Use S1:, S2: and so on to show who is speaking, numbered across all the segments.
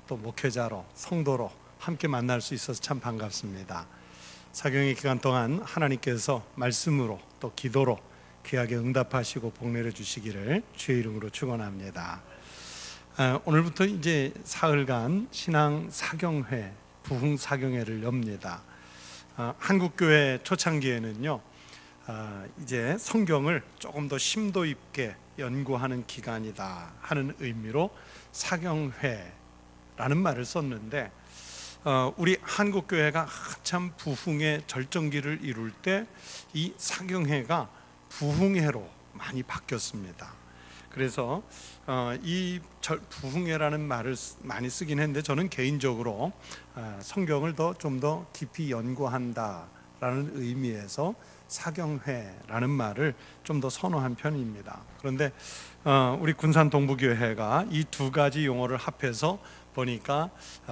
S1: 또 목회자로, 성도로 함께 만날 수 있어서 참 반갑습니다. 사경의 기간 동안 하나님께서 말씀으로 또 기도로 귀하게 응답하시고 복내려 주시기를 주의 이름으로 축원합니다. 오늘부터 이제 사흘간 신앙 사경회, 부흥 사경회를 엽니다. 한국교회 초창기에는요, 이제 성경을 조금 더 심도 있게 연구하는 기간이다 하는 의미로 사경회라는 말을 썼는데, 우리 한국교회가 한참 부흥의 절정기를 이룰 때 이 사경회가 부흥회로 많이 바뀌었습니다. 그래서 이 부흥회라는 말을 많이 쓰긴 했는데, 저는 개인적으로 성경을 좀 더 깊이 연구한다라는 의미에서 사경회라는 말을 좀 더 선호한 편입니다. 그런데 우리 군산 동부교회가 이 두 가지 용어를 합해서 보니까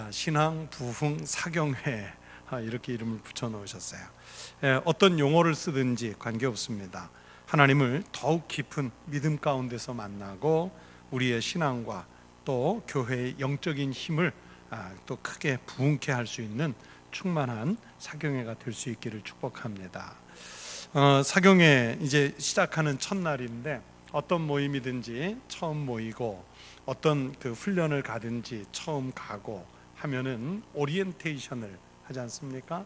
S1: 신앙 부흥 사경회 이렇게 이름을 붙여 놓으셨어요. 어떤 용어를 쓰든지 관계없습니다. 하나님을 더욱 깊은 믿음 가운데서 만나고 우리의 신앙과 또 교회의 영적인 힘을 또 크게 부흥케 할 수 있는 충만한 사경회가 될 수 있기를 축복합니다. 사경회 이제 시작하는 첫날인데, 어떤 모임이든지 처음 모이고 어떤 그 훈련을 가든지 처음 가고 하면은 오리엔테이션을 하지 않습니까?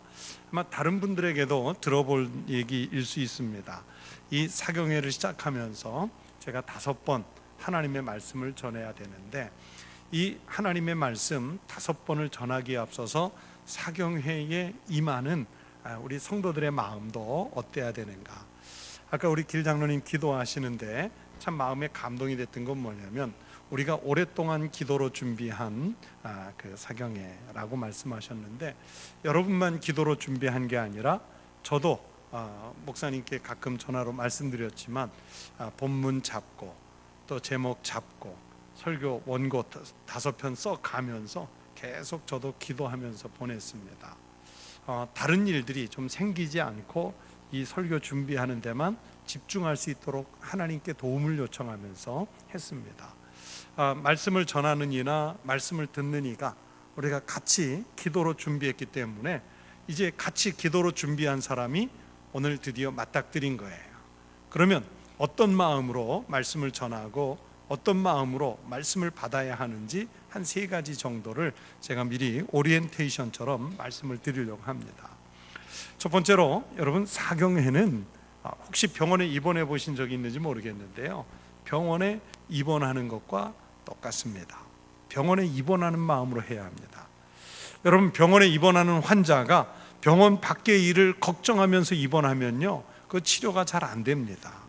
S1: 아마 다른 분들에게도 들어볼 얘기일 수 있습니다. 이 사경회를 시작하면서 제가 5번 하나님의 말씀을 전해야 되는데, 이 하나님의 말씀 5번을 전하기에 앞서서 사경회에 임하는 우리 성도들의 마음도 어때야 되는가? 아까 우리 길 장로님 기도하시는데 참 마음에 감동이 됐던 건 뭐냐면, 우리가 오랫동안 기도로 준비한 그 사경회라고 말씀하셨는데, 여러분만 기도로 준비한 게 아니라 저도 목사님께 가끔 전화로 말씀드렸지만 본문 잡고 또 제목 잡고 설교 원고 5편 써가면서 계속 저도 기도하면서 보냈습니다. 다른 일들이 좀 생기지 않고 이 설교 준비하는 데만 집중할 수 있도록 하나님께 도움을 요청하면서 했습니다. 말씀을 전하는 이나 말씀을 듣는 이가 우리가 같이 기도로 준비했기 때문에 이제 같이 기도로 준비한 사람이 오늘 드디어 맞닥뜨린 거예요. 그러면 어떤 마음으로 말씀을 전하고 어떤 마음으로 말씀을 받아야 하는지 한 3가지 정도를 제가 미리 오리엔테이션처럼 말씀을 드리려고 합니다. 첫 번째로, 여러분, 사경회는 혹시 병원에 입원해 보신 적이 있는지 모르겠는데요, 병원에 입원하는 것과 똑같습니다. 병원에 입원하는 마음으로 해야 합니다. 여러분, 병원에 입원하는 환자가 병원 밖의 일을 걱정하면서 입원하면요, 그 치료가 잘 안 됩니다.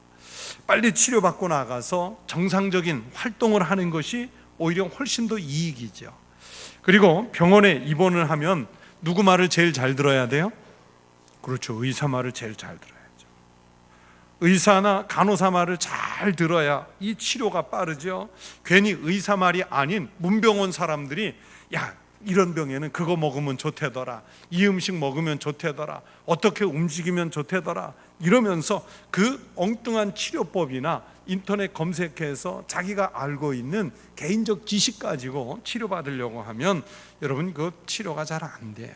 S1: 빨리 치료받고 나가서 정상적인 활동을 하는 것이 오히려 훨씬 더 이익이죠. 그리고 병원에 입원을 하면 누구 말을 제일 잘 들어야 돼요? 그렇죠, 의사 말을 제일 잘 들어야죠. 의사나 간호사 말을 잘 들어야 이 치료가 빠르죠. 괜히 의사 말이 아닌 문병원 사람들이, 야, 이런 병에는 그거 먹으면 좋대더라, 이 음식 먹으면 좋대더라, 어떻게 움직이면 좋대더라, 이러면서 그 엉뚱한 치료법이나 인터넷 검색해서 자기가 알고 있는 개인적 지식 가지고 치료받으려고 하면 여러분, 그 치료가 잘 안 돼요.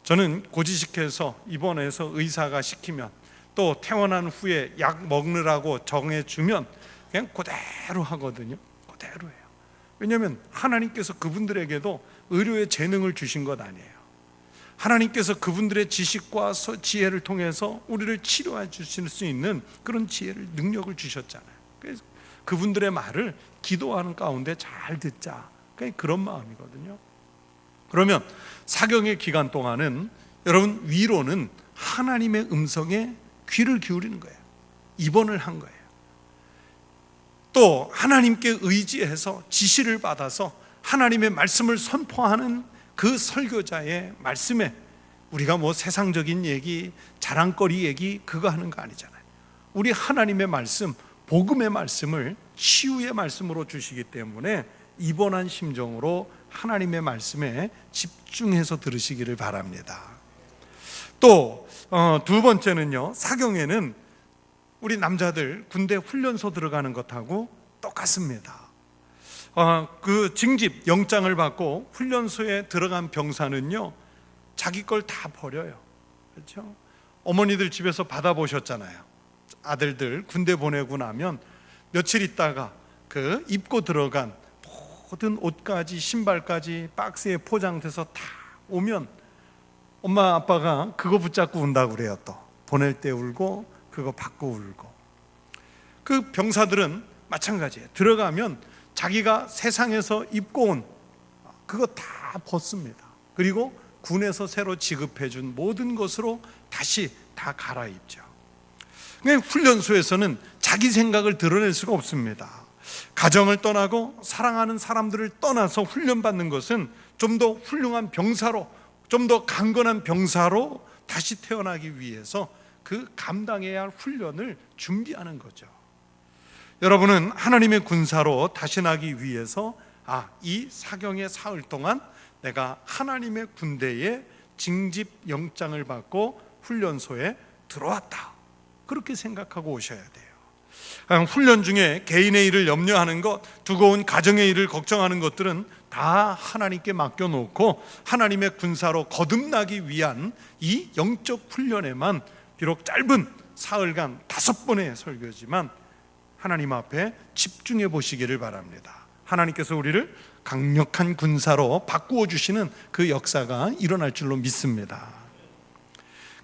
S1: 저는 고지식해서 입원해서 의사가 시키면, 또 퇴원한 후에 약 먹느라고 정해주면 그냥 그대로 하거든요. 그대로 해요. 왜냐하면 하나님께서 그분들에게도 의료의 재능을 주신 것 아니에요. 하나님께서 그분들의 지식과 지혜를 통해서 우리를 치료해 주실 수 있는 그런 지혜를, 능력을 주셨잖아요. 그래서 그분들의 말을 기도하는 가운데 잘 듣자, 그런 마음이거든요. 그러면 사경의 기간 동안은 여러분, 위로는 하나님의 음성에 귀를 기울이는 거예요. 입원을 한 거예요. 또 하나님께 의지해서 지시를 받아서 하나님의 말씀을 선포하는 그 설교자의 말씀에, 우리가 뭐 세상적인 얘기, 자랑거리 얘기 그거 하는 거 아니잖아요. 우리 하나님의 말씀, 복음의 말씀을 치유의 말씀으로 주시기 때문에 입원한 심정으로 하나님의 말씀에 집중해서 들으시기를 바랍니다. 또 2번째는요, 사경회는 우리 남자들 군대 훈련소 들어가는 것하고 똑같습니다. 그 징집 영장을 받고 훈련소에 들어간 병사는요, 자기 걸 다 버려요. 그렇죠? 어머니들 집에서 받아보셨잖아요. 아들들 군대 보내고 나면 며칠 있다가 그 입고 들어간 모든 옷까지 신발까지 박스에 포장돼서 다 오면 엄마 아빠가 그거 붙잡고 운다고 그래요. 또 보낼 때 울고 그거 받고 울고. 그 병사들은 마찬가지예요. 들어가면 자기가 세상에서 입고 온 그거 다 벗습니다. 그리고 군에서 새로 지급해준 모든 것으로 다시 다 갈아입죠. 훈련소에서는 자기 생각을 드러낼 수가 없습니다. 가정을 떠나고 사랑하는 사람들을 떠나서 훈련받는 것은 좀 더 훌륭한 병사로, 좀 더 강건한 병사로 다시 태어나기 위해서 그 감당해야 할 훈련을 준비하는 거죠. 여러분은 하나님의 군사로 다시 나기 위해서 이 사경의 사흘 동안 내가 하나님의 군대에 징집 영장을 받고 훈련소에 들어왔다, 그렇게 생각하고 오셔야 돼요. 훈련 중에 개인의 일을 염려하는 것, 두고온 가정의 일을 걱정하는 것들은 다 하나님께 맡겨놓고 하나님의 군사로 거듭나기 위한 이 영적 훈련에만 비록 짧은 사흘간 5번의 설교지만 하나님 앞에 집중해 보시기를 바랍니다. 하나님께서 우리를 강력한 군사로 바꾸어 주시는 그 역사가 일어날 줄로 믿습니다.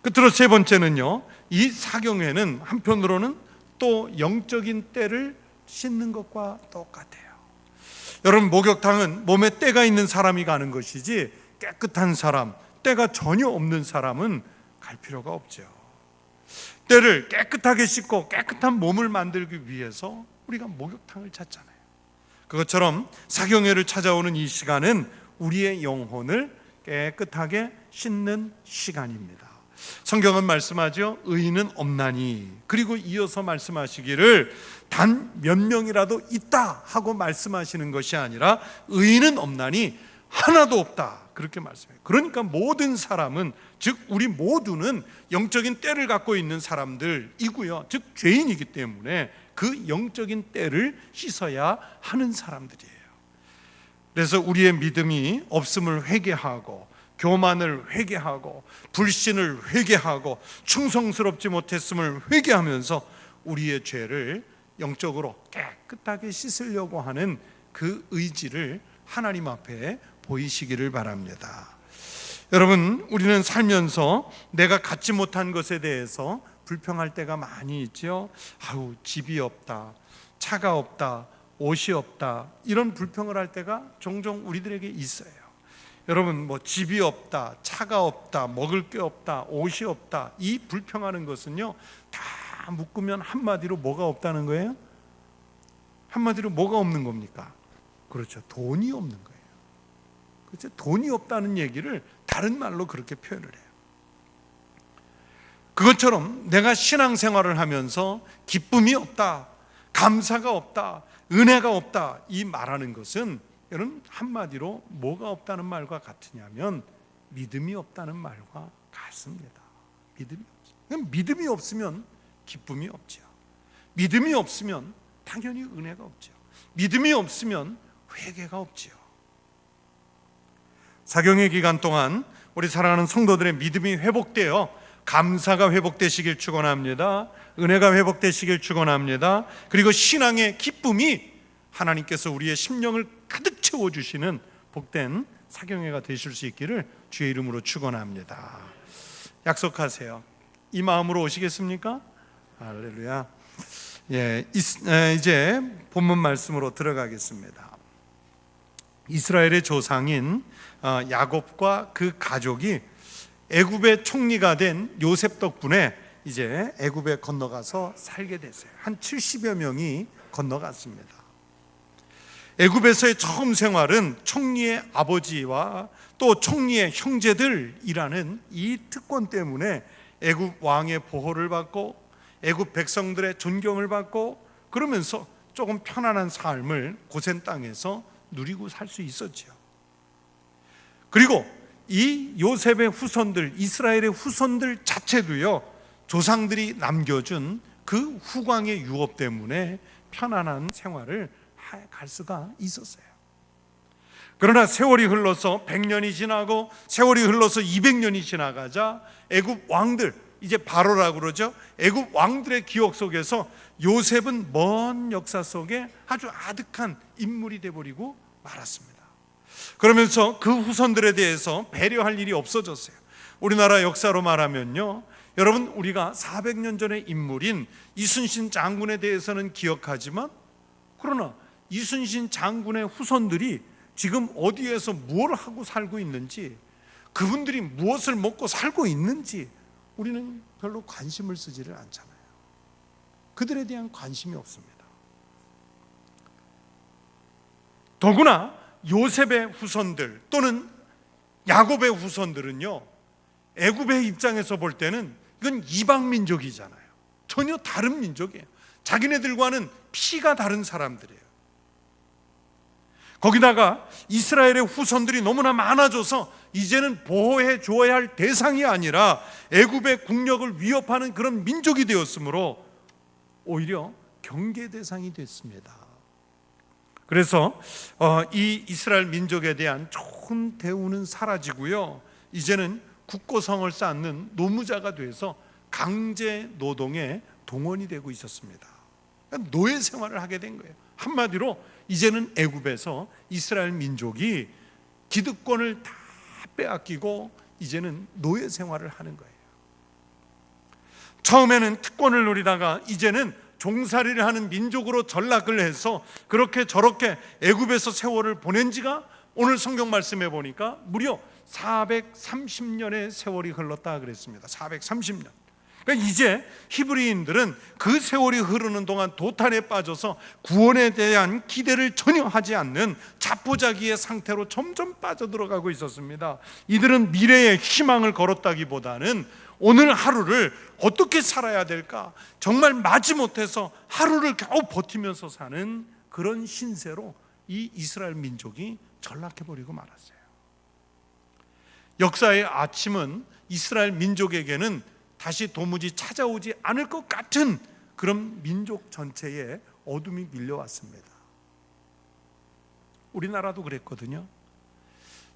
S1: 끝으로 세 번째는요, 이 사경회는 한편으로는 또 영적인 때를 씻는 것과 똑같아요. 여러분, 목욕탕은 몸에 때가 있는 사람이 가는 것이지 깨끗한 사람, 때가 전혀 없는 사람은 갈 필요가 없죠. 때를 깨끗하게 씻고 깨끗한 몸을 만들기 위해서 우리가 목욕탕을 찾잖아요. 그것처럼 사경회를 찾아오는 이 시간은 우리의 영혼을 깨끗하게 씻는 시간입니다. 성경은 말씀하죠. 의인은 없나니. 그리고 이어서 말씀하시기를 단 몇 명이라도 있다 하고 말씀하시는 것이 아니라 의인은 없나니 하나도 없다, 그렇게 말씀해요. 그러니까 모든 사람은, 즉 우리 모두는 영적인 때를 갖고 있는 사람들이고요, 즉 죄인이기 때문에 그 영적인 때를 씻어야 하는 사람들이에요. 그래서 우리의 믿음이 없음을 회개하고, 교만을 회개하고, 불신을 회개하고, 충성스럽지 못했음을 회개하면서 우리의 죄를 영적으로 깨끗하게 씻으려고 하는 그 의지를 하나님 앞에 보이시기를 바랍니다. 여러분, 우리는 살면서 내가 갖지 못한 것에 대해서 불평할 때가 많이 있죠. 집이 없다, 차가 없다, 옷이 없다, 이런 불평을 할 때가 종종 우리들에게 있어요. 여러분, 집이 없다, 차가 없다, 먹을 게 없다, 옷이 없다, 이 불평하는 것은요, 다 묶으면 한마디로 뭐가 없다는 거예요? 한마디로 뭐가 없는 겁니까? 그렇죠, 돈이 없는 거예요. 그렇죠? 돈이 없다는 얘기를 다른 말로 그렇게 표현을 해요. 그것처럼 내가 신앙생활을 하면서 기쁨이 없다, 감사가 없다, 은혜가 없다, 이 말하는 것은 여러분 한마디로 뭐가 없다는 말과 같으냐면 믿음이 없다는 말과 같습니다. 믿음이 없으면 기쁨이 없죠. 믿음이 없으면 당연히 은혜가 없죠. 믿음이 없으면 회개가 없지요. 사경의 기간 동안 우리 사랑하는 성도들의 믿음이 회복되어 감사가 회복되시길 축원합니다. 은혜가 회복되시길 축원합니다. 그리고 신앙의 기쁨이 하나님께서 우리의 심령을 가득 채워주시는 복된 사경회가 되실 수 있기를 주의 이름으로 축원합니다. 약속하세요. 이 마음으로 오시겠습니까? 할렐루야. 이제 본문 말씀으로 들어가겠습니다. 이스라엘의 조상인 야곱과 그 가족이 애굽의 총리가 된 요셉 덕분에 이제 애굽에 건너가서 살게 됐어요. 한 70여 명이 건너갔습니다. 애굽에서의 처음 생활은 총리의 아버지와 또 총리의 형제들이라는 이 특권 때문에 애굽 왕의 보호를 받고 애굽 백성들의 존경을 받고, 그러면서 조금 편안한 삶을 고센 땅에서 누리고 살 수 있었죠. 그리고 이 요셉의 후손들, 이스라엘의 후손들 자체도요, 조상들이 남겨준 그 후광의 유업 때문에 편안한 생활을 갈 수가 있었어요. 그러나 세월이 흘러서 100년이 지나고 세월이 흘러서 200년이 지나가자 애굽 왕들, 이제 바로라고 그러죠. 애굽 왕들의 기억 속에서 요셉은 먼 역사 속에 아주 아득한 인물이 돼버리고 말았습니다. 그러면서 그 후손들에 대해서 배려할 일이 없어졌어요. 우리나라 역사로 말하면요, 여러분, 우리가 400년 전의 인물인 이순신 장군에 대해서는 기억하지만, 그러나 이순신 장군의 후손들이 지금 어디에서 무엇을 하고 살고 있는지, 그분들이 무엇을 먹고 살고 있는지 우리는 별로 관심을 쓰지를 않잖아요. 그들에 대한 관심이 없습니다. 더구나 요셉의 후손들 또는 야곱의 후손들은요, 애굽의 입장에서 볼 때는 이건 이방 민족이잖아요. 전혀 다른 민족이에요. 자기네들과는 피가 다른 사람들이에요. 거기다가 이스라엘의 후손들이 너무나 많아져서 이제는 보호해 줘야 할 대상이 아니라 애굽의 국력을 위협하는 그런 민족이 되었으므로 오히려 경계 대상이 됐습니다. 그래서 이 이스라엘 민족에 대한 좋은 대우는 사라지고요, 이제는 국고성을 쌓는 노무자가 돼서 강제 노동의 동원이 되고 있었습니다. 그러니까 노예 생활을 하게 된 거예요. 한마디로 이제는 애굽에서 이스라엘 민족이 기득권을 다 빼앗기고 이제는 노예 생활을 하는 거예요. 처음에는 특권을 누리다가 이제는 종살이를 하는 민족으로 전락을 해서 그렇게 저렇게 애굽에서 세월을 보낸 지가 오늘 성경 말씀에 보니까 무려 430년의 세월이 흘렀다 그랬습니다. 430년. 그러니까 이제 히브리인들은 그 세월이 흐르는 동안 도탄에 빠져서 구원에 대한 기대를 전혀 하지 않는 자포자기의 상태로 점점 빠져들어가고 있었습니다. 이들은 미래의 희망을 걸었다기보다는 오늘 하루를 어떻게 살아야 될까, 정말 마지못해서 하루를 겨우 버티면서 사는 그런 신세로 이 이스라엘 민족이 전락해버리고 말았어요. 역사의 아침은 이스라엘 민족에게는 다시 도무지 찾아오지 않을 것 같은 그런 민족 전체에 어둠이 밀려왔습니다. 우리나라도 그랬거든요.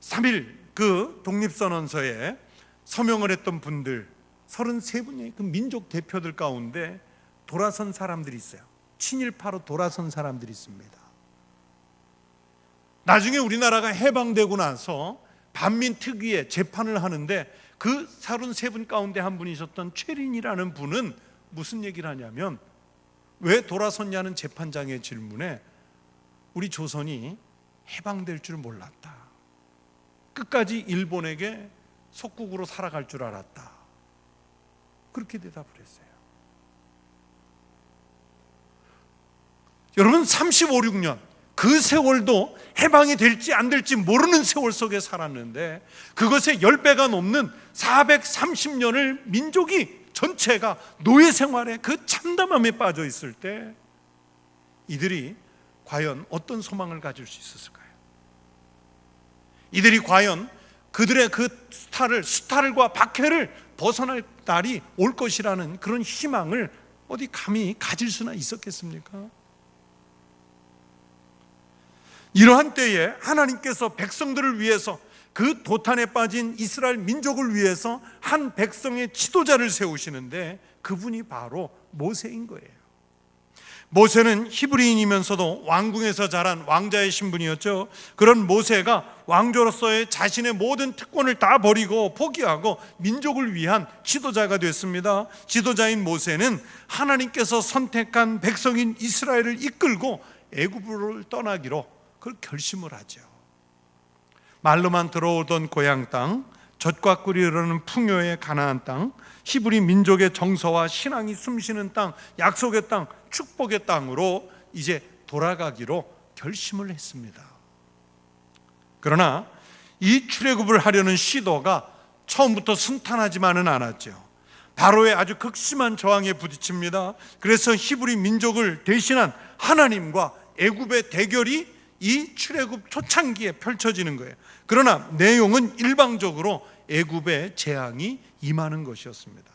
S1: 3.1 그 독립선언서에 서명을 했던 분들 33분의 그 민족 대표들 가운데 돌아선 사람들이 있어요. 친일파로 돌아선 사람들이 있습니다. 나중에 우리나라가 해방되고 나서 반민특위에 재판을 하는데 그 33분 가운데 한 분이셨던 최린이라는 분은 무슨 얘기를 하냐면, 왜 돌아섰냐는 재판장의 질문에 우리 조선이 해방될 줄 몰랐다, 끝까지 일본에게 속국으로 살아갈 줄 알았다, 그렇게 대답을 했어요. 여러분, 35, 6년 그 세월도 해방이 될지 안 될지 모르는 세월 속에 살았는데 그것의 10배가 넘는 430년을 민족이 전체가 노예 생활에 그 참담함에 빠져 있을 때 이들이 과연 어떤 소망을 가질 수 있었을까요? 이들이 과연 그들의 그 수탈과 박해를 벗어날 날이 올 것이라는 그런 희망을 어디 감히 가질 수나 있었겠습니까? 이러한 때에 하나님께서 백성들을 위해서, 그 도탄에 빠진 이스라엘 민족을 위해서 한 백성의 지도자를 세우시는데 그분이 바로 모세인 거예요. 모세는 히브리인이면서도 왕궁에서 자란 왕자의 신분이었죠. 그런 모세가 왕조로서의 자신의 모든 특권을 다 버리고 포기하고 민족을 위한 지도자가 됐습니다. 지도자인 모세는 하나님께서 선택한 백성인 이스라엘을 이끌고 애굽으로 떠나기로 그걸 결심을 하죠. 말로만 들어오던 고향 땅, 젖과 꿀이 흐르는 풍요의 가나안 땅, 히브리 민족의 정서와 신앙이 숨쉬는 땅, 약속의 땅, 축복의 땅으로 이제 돌아가기로 결심을 했습니다. 그러나 이 출애굽을 하려는 시도가 처음부터 순탄하지만은 않았죠. 바로의 아주 극심한 저항에 부딪힙니다. 그래서 히브리 민족을 대신한 하나님과 애굽의 대결이 이 출애굽 초창기에 펼쳐지는 거예요. 그러나 내용은 일방적으로 애굽의 재앙이 임하는 것이었습니다.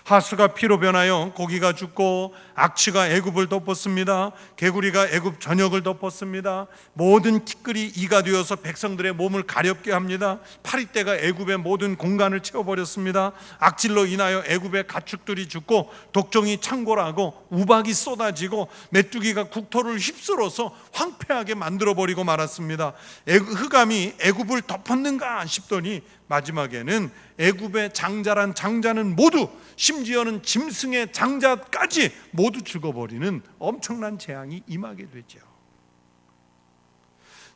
S1: 하수가 피로 변하여 고기가 죽고 악취가 애굽을 덮었습니다. 개구리가 애굽 전역을 덮었습니다. 모든 티끌이 이가 되어서 백성들의 몸을 가렵게 합니다. 파리떼가 애굽의 모든 공간을 채워버렸습니다. 악질로 인하여 애굽의 가축들이 죽고 독종이 창궐하고 우박이 쏟아지고 메뚜기가 국토를 휩쓸어서 황폐하게 만들어버리고 말았습니다. 흑암이 애굽을 덮었는가 싶더니 마지막에는 애굽의 장자란 장자는 모두, 심지어는 짐승의 장자까지 모두 죽어버리는 엄청난 재앙이 임하게 되죠.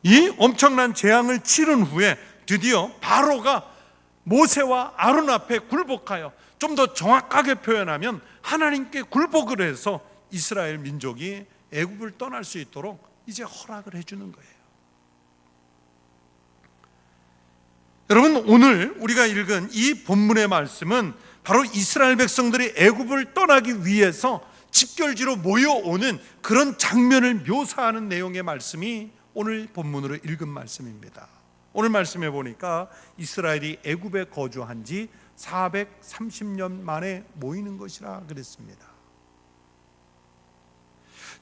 S1: 이 엄청난 재앙을 치른 후에 드디어 바로가 모세와 아론 앞에 굴복하여, 좀 더 정확하게 표현하면 하나님께 굴복을 해서 이스라엘 민족이 애굽을 떠날 수 있도록 이제 허락을 해주는 거예요. 여러분, 오늘 우리가 읽은 이 본문의 말씀은 바로 이스라엘 백성들이 애굽을 떠나기 위해서 집결지로 모여오는 그런 장면을 묘사하는 내용의 말씀이 오늘 본문으로 읽은 말씀입니다. 오늘 말씀해 보니까 이스라엘이 애굽에 거주한 지 430년 만에 모이는 것이라 그랬습니다.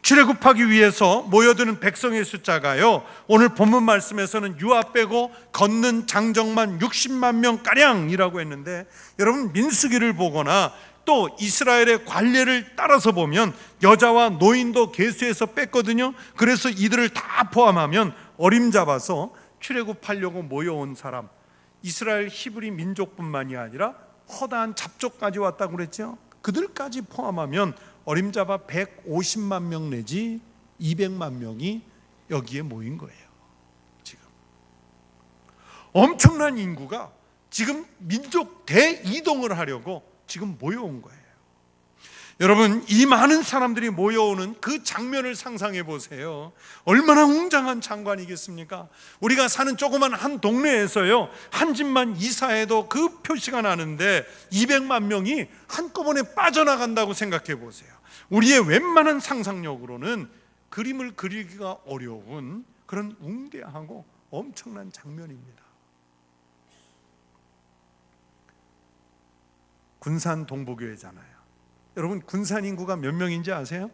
S1: 출애굽하기 위해서 모여드는 백성의 숫자가요, 오늘 본문 말씀에서는 유아 빼고 걷는 장정만 60만 명가량이라고 했는데, 여러분 민수기를 보거나 또 이스라엘의 관례를 따라서 보면 여자와 노인도 계수해서 뺐거든요. 그래서 이들을 다 포함하면 어림잡아서 출애굽하려고 모여온 사람, 이스라엘 히브리 민족뿐만이 아니라 허다한 잡족까지 왔다고 그랬죠. 그들까지 포함하면 어림잡아 150만 명 내지 200만 명이 여기에 모인 거예요. 지금 엄청난 인구가 지금 민족 대이동을 하려고 지금 모여온 거예요. 여러분, 이 많은 사람들이 모여오는 그 장면을 상상해 보세요. 얼마나 웅장한 장관이겠습니까? 우리가 사는 조그만 한 동네에서요, 한 집만 이사해도 그 표시가 나는데 200만 명이 한꺼번에 빠져나간다고 생각해 보세요. 우리의 웬만한 상상력으로는 그림을 그리기가 어려운 그런 웅대하고 엄청난 장면입니다. 군산 동부교회잖아요. 여러분, 군산 인구가 몇 명인지 아세요?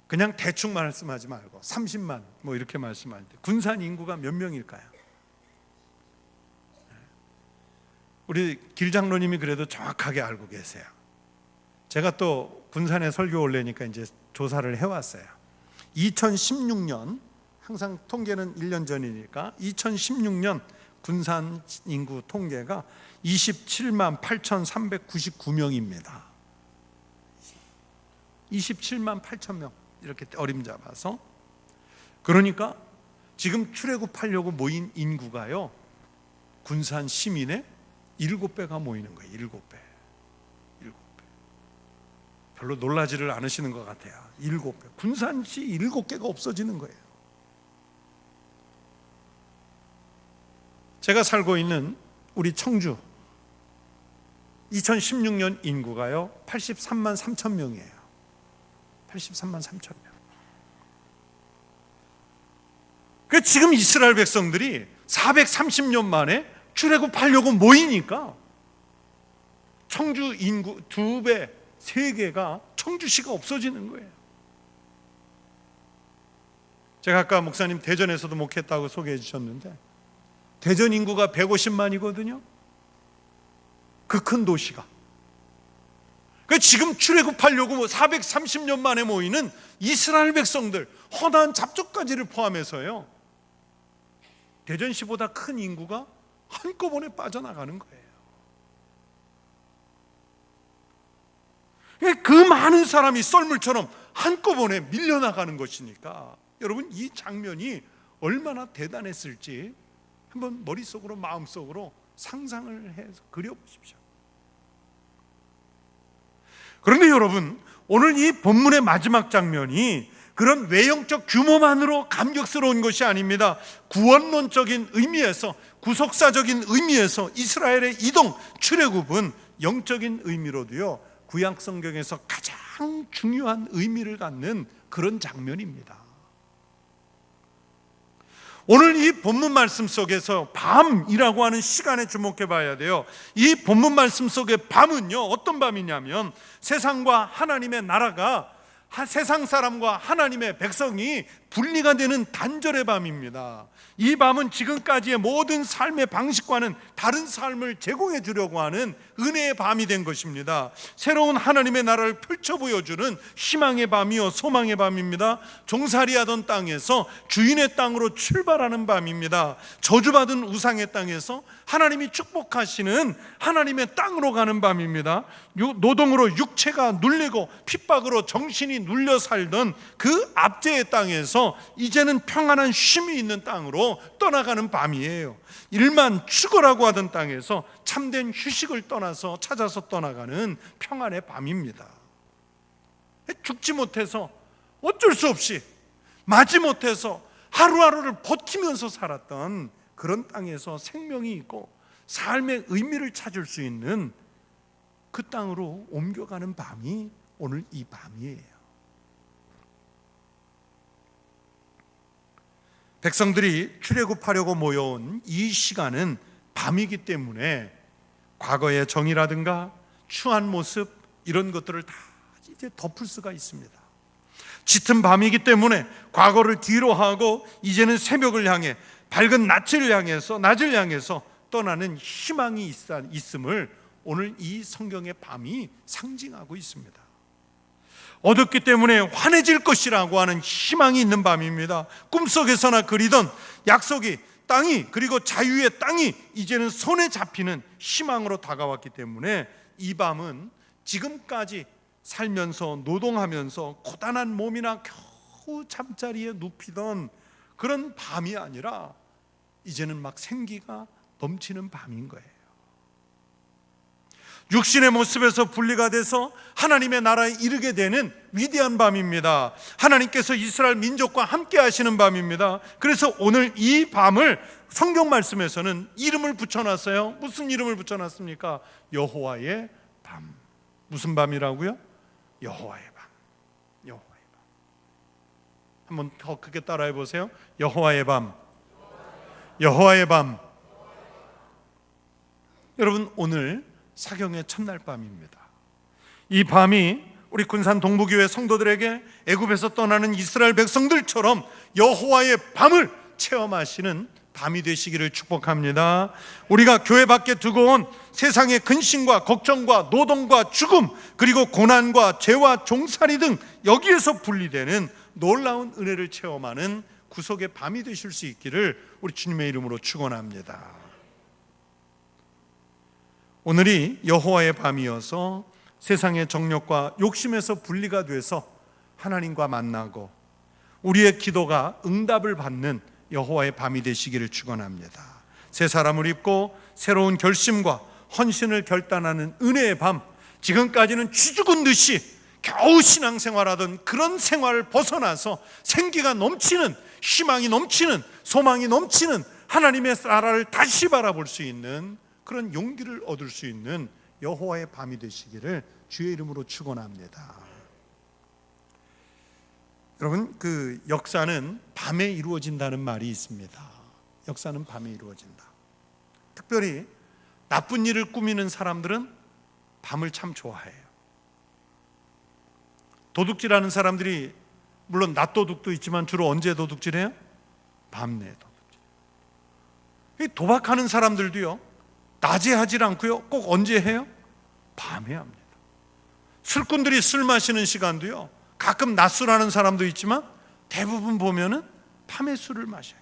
S1: 그냥 대충 말씀하지 말고 30만 뭐 이렇게 말씀하는데, 군산 인구가 몇 명일까요? 우리 길장로님이 그래도 정확하게 알고 계세요. 제가 또 군산에 설교 올래니까 이제 조사를 해왔어요. 2016년, 항상 통계는 1년 전이니까 2016년 군산 인구 통계가 27만 8,399명입니다. 27만 8천 명 이렇게 어림잡아서, 그러니까 지금 출애굽하려고 모인 인구가요, 군산 시민의 7배가 모이는 거예요. 7배. 별로 놀라지를 않으시는 것 같아요. 7배. 군산시 7개가 없어지는 거예요. 제가 살고 있는 우리 청주 2016년 인구가요 83만 3천 명이에요. 83만 3천 명. 그 지금 이스라엘 백성들이 430년 만에 출애굽하려고 모이니까 청주 인구 2배, 3개가 청주시가 없어지는 거예요. 제가 아까 목사님 대전에서도 목회했다고 소개해 주셨는데, 대전 인구가 150만이거든요. 그 큰 도시가. 그러니까 지금 출애굽하려고 430년 만에 모이는 이스라엘 백성들, 허다한 잡족까지를 포함해서요, 대전시보다 큰 인구가 한꺼번에 빠져나가는 거예요. 그 많은 사람이 썰물처럼 한꺼번에 밀려나가는 것이니까, 여러분 이 장면이 얼마나 대단했을지 한번 머릿속으로 마음속으로 상상을 해서 그려보십시오. 그런데 여러분, 오늘 이 본문의 마지막 장면이 그런 외형적 규모만으로 감격스러운 것이 아닙니다. 구원론적인 의미에서, 구속사적인 의미에서 이스라엘의 이동, 출애굽은 영적인 의미로도요, 구약 성경에서 가장 중요한 의미를 갖는 그런 장면입니다. 오늘 이 본문 말씀 속에서 밤이라고 하는 시간에 주목해 봐야 돼요. 이 본문 말씀 속의 밤은요, 어떤 밤이냐면 세상과 하나님의 나라가, 세상 사람과 하나님의 백성이 분리가 되는 단절의 밤입니다. 이 밤은 지금까지의 모든 삶의 방식과는 다른 삶을 제공해 주려고 하는 은혜의 밤이 된 것입니다. 새로운 하나님의 나라를 펼쳐 보여주는 희망의 밤이요 소망의 밤입니다. 종살이하던 땅에서 주인의 땅으로 출발하는 밤입니다. 저주받은 우상의 땅에서 하나님이 축복하시는 하나님의 땅으로 가는 밤입니다. 노동으로 육체가 눌리고 핍박으로 정신이 눌려 살던 그 압제의 땅에서 이제는 평안한 쉼이 있는 땅으로 떠나가는 밤이에요. 일만 죽어라고 하던 땅에서 참된 휴식을 찾아서 떠나가는 평안의 밤입니다. 죽지 못해서 어쩔 수 없이, 마지 못해서 하루하루를 버티면서 살았던 그런 땅에서 생명이 있고 삶의 의미를 찾을 수 있는 그 땅으로 옮겨가는 밤이 오늘 이 밤이에요. 백성들이 출애굽하려고 모여온 이 시간은 밤이기 때문에 과거의 정의라든가 추한 모습, 이런 것들을 다 이제 덮을 수가 있습니다. 짙은 밤이기 때문에 과거를 뒤로 하고 이제는 새벽을 향해, 밝은 낮을 향해서 떠나는 희망이 있음을 오늘 이 성경의 밤이 상징하고 있습니다. 어둡기 때문에 환해질 것이라고 하는 희망이 있는 밤입니다. 꿈속에서나 그리던 약속이, 땅이, 그리고 자유의 땅이 이제는 손에 잡히는 희망으로 다가왔기 때문에 이 밤은 지금까지 살면서 노동하면서 고단한 몸이나 겨우 잠자리에 눕히던 그런 밤이 아니라 이제는 막 생기가 넘치는 밤인 거예요. 육신의 모습에서 분리가 돼서 하나님의 나라에 이르게 되는 위대한 밤입니다. 하나님께서 이스라엘 민족과 함께 하시는 밤입니다. 그래서 오늘 이 밤을 성경 말씀에서는 이름을 붙여놨어요. 무슨 이름을 붙여놨습니까? 여호와의 밤. 무슨 밤이라고요? 여호와의 밤. 여호와의 밤. 한번 더 크게 따라해 보세요. 여호와의 밤. 여호와의 밤. 여러분, 오늘 사경의 첫날 밤입니다. 이 밤이 우리 군산 동부교회 성도들에게 애굽에서 떠나는 이스라엘 백성들처럼 여호와의 밤을 체험하시는 밤이 되시기를 축복합니다. 우리가 교회 밖에 두고 온 세상의 근심과 걱정과 노동과 죽음, 그리고 고난과 죄와 종살이 등 여기에서 분리되는 놀라운 은혜를 체험하는 구속의 밤이 되실 수 있기를 우리 주님의 이름으로 축원합니다. 오늘이 여호와의 밤이어서 세상의 정욕과 욕심에서 분리가 돼서 하나님과 만나고 우리의 기도가 응답을 받는 여호와의 밤이 되시기를 축원합니다. 새 사람을 입고 새로운 결심과 헌신을 결단하는 은혜의 밤, 지금까지는 쥐죽은 듯이 겨우 신앙생활하던 그런 생활을 벗어나서 생기가 넘치는, 희망이 넘치는, 소망이 넘치는 하나님의 나라를 다시 바라볼 수 있는 그런 용기를 얻을 수 있는 여호와의 밤이 되시기를 주의 이름으로 축원합니다. 여러분, 그 역사는 밤에 이루어진다는 말이 있습니다. 역사는 밤에 이루어진다. 특별히 나쁜 일을 꾸미는 사람들은 밤을 참 좋아해요. 도둑질하는 사람들이 물론 낮 도둑도 있지만 주로 언제 도둑질해요? 밤내 도둑질. 도박하는 사람들도요, 낮에 하질 않고요, 꼭 언제 해요? 밤에 합니다. 술꾼들이 술 마시는 시간도요, 가끔 낮술하는 사람도 있지만 대부분 보면은 밤에 술을 마셔요.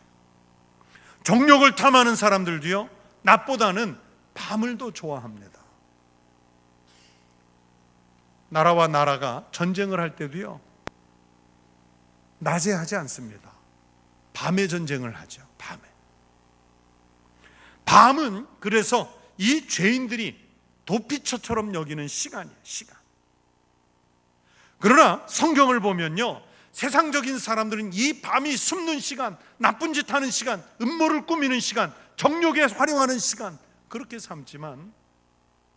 S1: 정욕을 탐하는 사람들도요, 낮보다는 밤을 더 좋아합니다. 나라와 나라가 전쟁을 할 때도요, 낮에 하지 않습니다. 밤에 전쟁을 하죠. 밤은 그래서 이 죄인들이 도피처처럼 여기는 시간이에요. 시간. 그러나 성경을 보면요, 세상적인 사람들은 이 밤이 숨는 시간, 나쁜 짓 하는 시간, 음모를 꾸미는 시간, 정욕에 활용하는 시간, 그렇게 삼지만,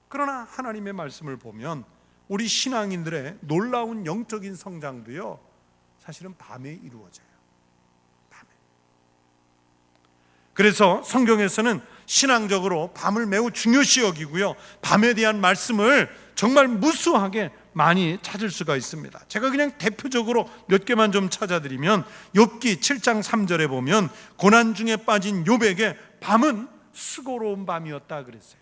S1: 그러나 하나님의 말씀을 보면 우리 신앙인들의 놀라운 영적인 성장도요, 사실은 밤에 이루어져요. 밤에. 그래서 성경에서는 신앙적으로 밤을 매우 중요시 여기고요, 밤에 대한 말씀을 정말 무수하게 많이 찾을 수가 있습니다. 제가 그냥 대표적으로 몇 개만 좀 찾아드리면, 욥기 7장 3절에 보면 고난 중에 빠진 욥에게 밤은 수고로운 밤이었다 그랬어요.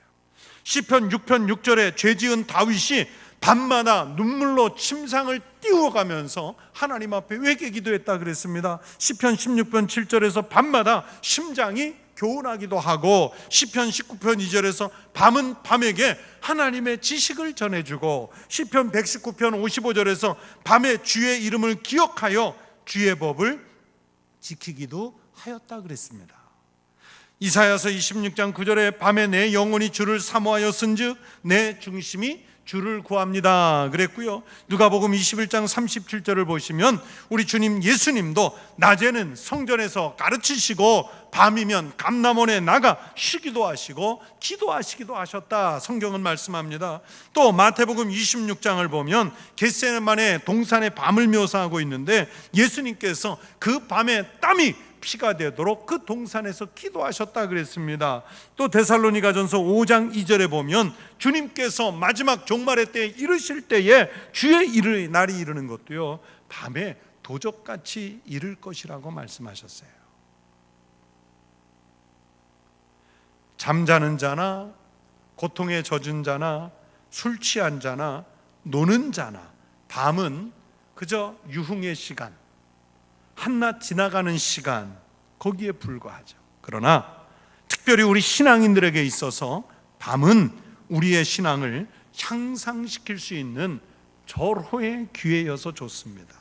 S1: 시편 6편 6절에 죄지은 다윗이 밤마다 눈물로 침상을 띄워가면서 하나님 앞에 회개 기도했다 그랬습니다. 시편 16편 7절에서 밤마다 심장이 교훈하기도 하고, 시편 19편 2절에서 밤은 밤에게 하나님의 지식을 전해주고, 시편 119편 55절에서 밤에 주의 이름을 기억하여 주의 법을 지키기도 하였다 그랬습니다. 이사야서 26장 9절에 밤에 내 영혼이 주를 사모하였은즉 내 중심이 주를 구합니다 그랬고요. 누가복음 21장 37절을 보시면 우리 주님 예수님도 낮에는 성전에서 가르치시고 밤이면 감람원에 나가 쉬기도 하시고 기도하시기도 하셨다, 성경은 말씀합니다. 또 마태복음 26장을 보면 겟세마네 동산의 밤을 묘사하고 있는데, 예수님께서 그 밤에 땀이 피가 되도록 그 동산에서 기도하셨다 그랬습니다. 또 데살로니가전서 5장 2절에 보면 주님께서 마지막 종말의 때에 이르실 때에 주의 날이 이르는 것도요, 밤에 도적같이 이를 것이라고 말씀하셨어요. 잠자는 자나 고통에 젖은 자나 술 취한 자나 노는 자나 밤은 그저 유흥의 시간, 한낮 지나가는 시간, 거기에 불과하죠. 그러나 특별히 우리 신앙인들에게 있어서 밤은 우리의 신앙을 향상시킬 수 있는 절호의 기회여서 좋습니다.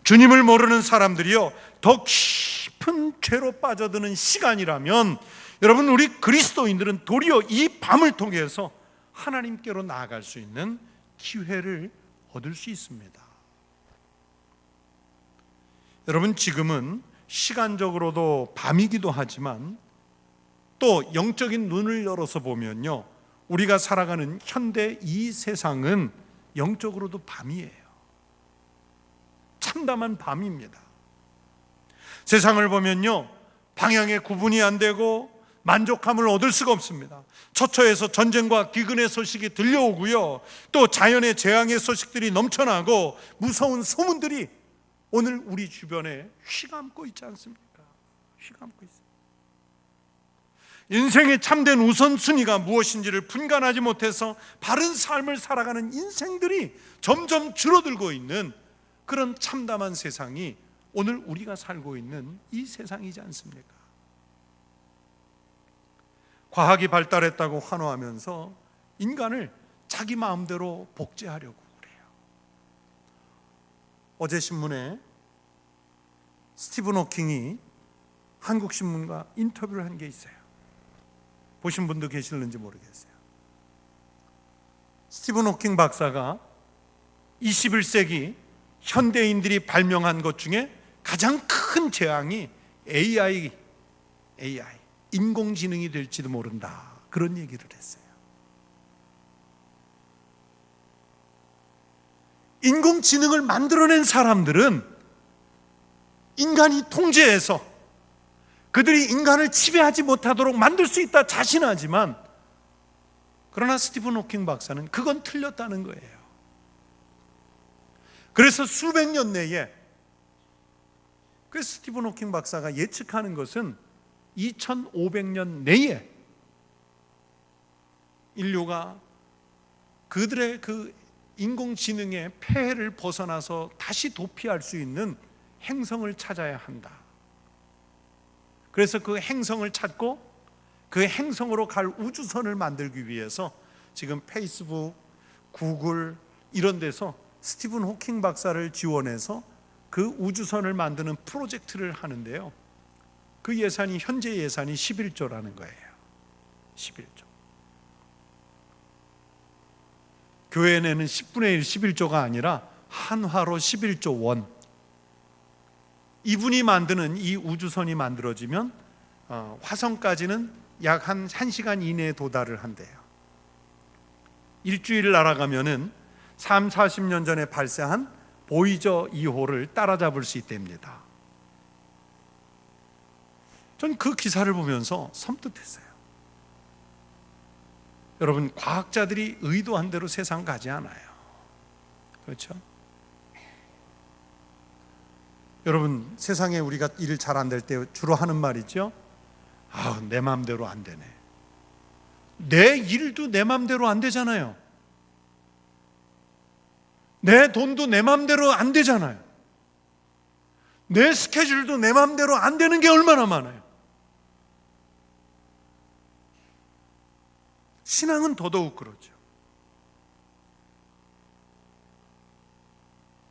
S1: 주님을 모르는 사람들이요, 더 깊은 죄로 빠져드는 시간이라면 여러분, 우리 그리스도인들은 도리어 이 밤을 통해서 하나님께로 나아갈 수 있는 기회를 얻을 수 있습니다. 여러분, 지금은 시간적으로도 밤이기도 하지만 또 영적인 눈을 열어서 보면요, 우리가 살아가는 현대 이 세상은 영적으로도 밤이에요. 참담한 밤입니다. 세상을 보면요, 방향의 구분이 안 되고 만족함을 얻을 수가 없습니다. 처처에서 전쟁과 기근의 소식이 들려오고요, 또 자연의 재앙의 소식들이 넘쳐나고 무서운 소문들이 오늘 우리 주변에 휘감고 있지 않습니까? 휘감고 있습니다. 인생의 참된 우선순위가 무엇인지를 분간하지 못해서 바른 삶을 살아가는 인생들이 점점 줄어들고 있는 그런 참담한 세상이 오늘 우리가 살고 있는 이 세상이지 않습니까? 과학이 발달했다고 환호하면서 인간을 자기 마음대로 복제하려고 그래요. 어제 신문에 스티븐 호킹이 한국신문과 인터뷰를 한 게 있어요. 보신 분도 계실는지 모르겠어요. 스티븐 호킹 박사가 21세기 현대인들이 발명한 것 중에 가장 큰 재앙이 AI, 인공지능이 될지도 모른다, 그런 얘기를 했어요. 인공지능을 만들어낸 사람들은 인간이 통제해서 그들이 인간을 지배하지 못하도록 만들 수 있다 자신하지만, 그러나 스티븐 호킹 박사는 그건 틀렸다는 거예요. 그래서 수백 년 내에, 그 스티븐 호킹 박사가 예측하는 것은 2500년 내에 인류가 그들의 그 인공지능의 폐해를 벗어나서 다시 도피할 수 있는 행성을 찾아야 한다. 그래서 그 행성을 찾고 그 행성으로 갈 우주선을 만들기 위해서 지금 페이스북, 구글 이런 데서 스티븐 호킹 박사를 지원해서 그 우주선을 만드는 프로젝트를 하는데요, 그 예산이 현재 예산이 11조라는 거예요. 11조. 교회 내는 10분의 1 11조가 아니라 한화로 11조 원. 이분이 만드는 이 우주선이 만들어지면 화성까지는 약 한 1시간 이내에 도달을 한대요. 일주일을 날아가면은 40년 전에 발사한 보이저 2호를 따라잡을 수 있답니다. 전 그 기사를 보면서 섬뜩했어요. 여러분, 과학자들이 의도한 대로 세상 가지 않아요. 그렇죠? 여러분, 세상에 우리가 일 잘 안 될 때 주로 하는 말이죠. 내 마음대로 안 되네. 내 일도 내 마음대로 안 되잖아요. 내 돈도 내 마음대로 안 되잖아요. 내 스케줄도 내 마음대로 안 되는 게 얼마나 많아요. 신앙은 더더욱 그렇죠.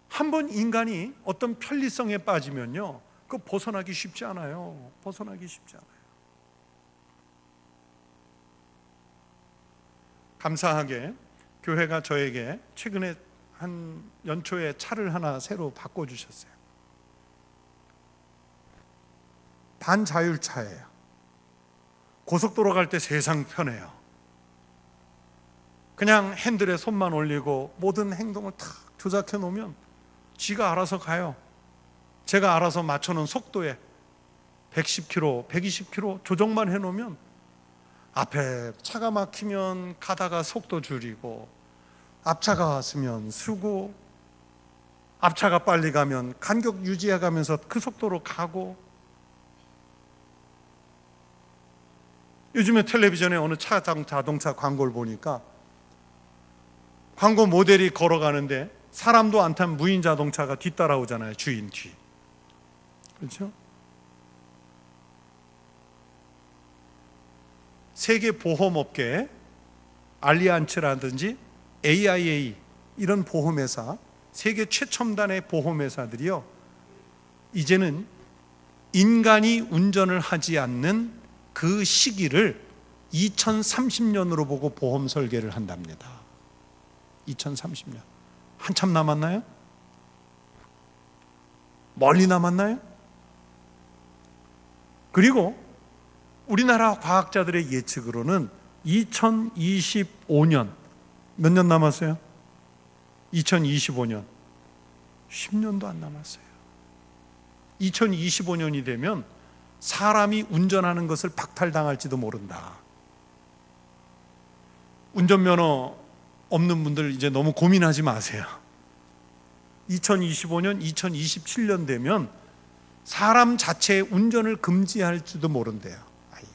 S1: 한번 인간이 어떤 편리성에 빠지면요, 그거 벗어나기 쉽지 않아요. 벗어나기 쉽지 않아요. 감사하게 교회가 저에게 최근에 한 연초에 차를 하나 새로 바꿔주셨어요. 반자율차예요. 고속도로 갈 때 세상 편해요. 그냥 핸들에 손만 올리고 모든 행동을 탁 조작해 놓으면 지가 알아서 가요. 제가 알아서 맞춰놓은 속도에 110km, 120km 조정만 해놓으면 앞에 차가 막히면 가다가 속도 줄이고, 앞차가 왔으면 쓰고, 앞차가 빨리 가면 간격 유지해가면서 그 속도로 가고. 요즘에 텔레비전에 어느 자동차 광고를 보니까 광고 모델이 걸어가는데 사람도 안 탄 무인 자동차가 뒤따라오잖아요. 주인 뒤. 그렇죠? 세계 보험업계 알리안츠라든지 AIA 이런 보험회사, 세계 최첨단의 보험회사들이요, 이제는 인간이 운전을 하지 않는 그 시기를 2030년으로 보고 보험 설계를 한답니다. 2030년. 한참 남았나요? 멀리 남았나요? 그리고 우리나라 과학자들의 예측으로는 2025년, 몇 년 남았어요? 2025년 10년도 안 남았어요. 2025년이 되면 사람이 운전하는 것을 박탈당할지도 모른다. 운전면허 없는 분들 이제 너무 고민하지 마세요. 2025년, 2027년 되면 사람 자체의 운전을 금지할지도 모른대요. 아예.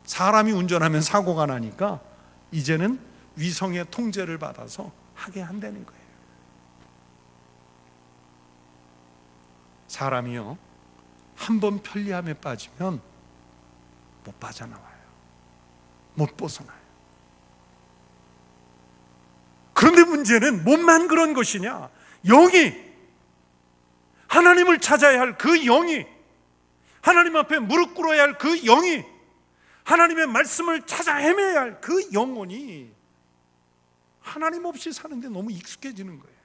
S1: 사람이 운전하면 사고가 나니까 이제는 위성의 통제를 받아서 하게 한다는 거예요. 사람이요, 한번 편리함에 빠지면 못 빠져나와요. 못 벗어나요. 그런데 문제는 몸만 그런 것이냐? 영이, 하나님을 찾아야 할 그 영이, 하나님 앞에 무릎 꿇어야 할 그 영이, 하나님의 말씀을 찾아 헤매야 할 그 영혼이 하나님 없이 사는데 너무 익숙해지는 거예요.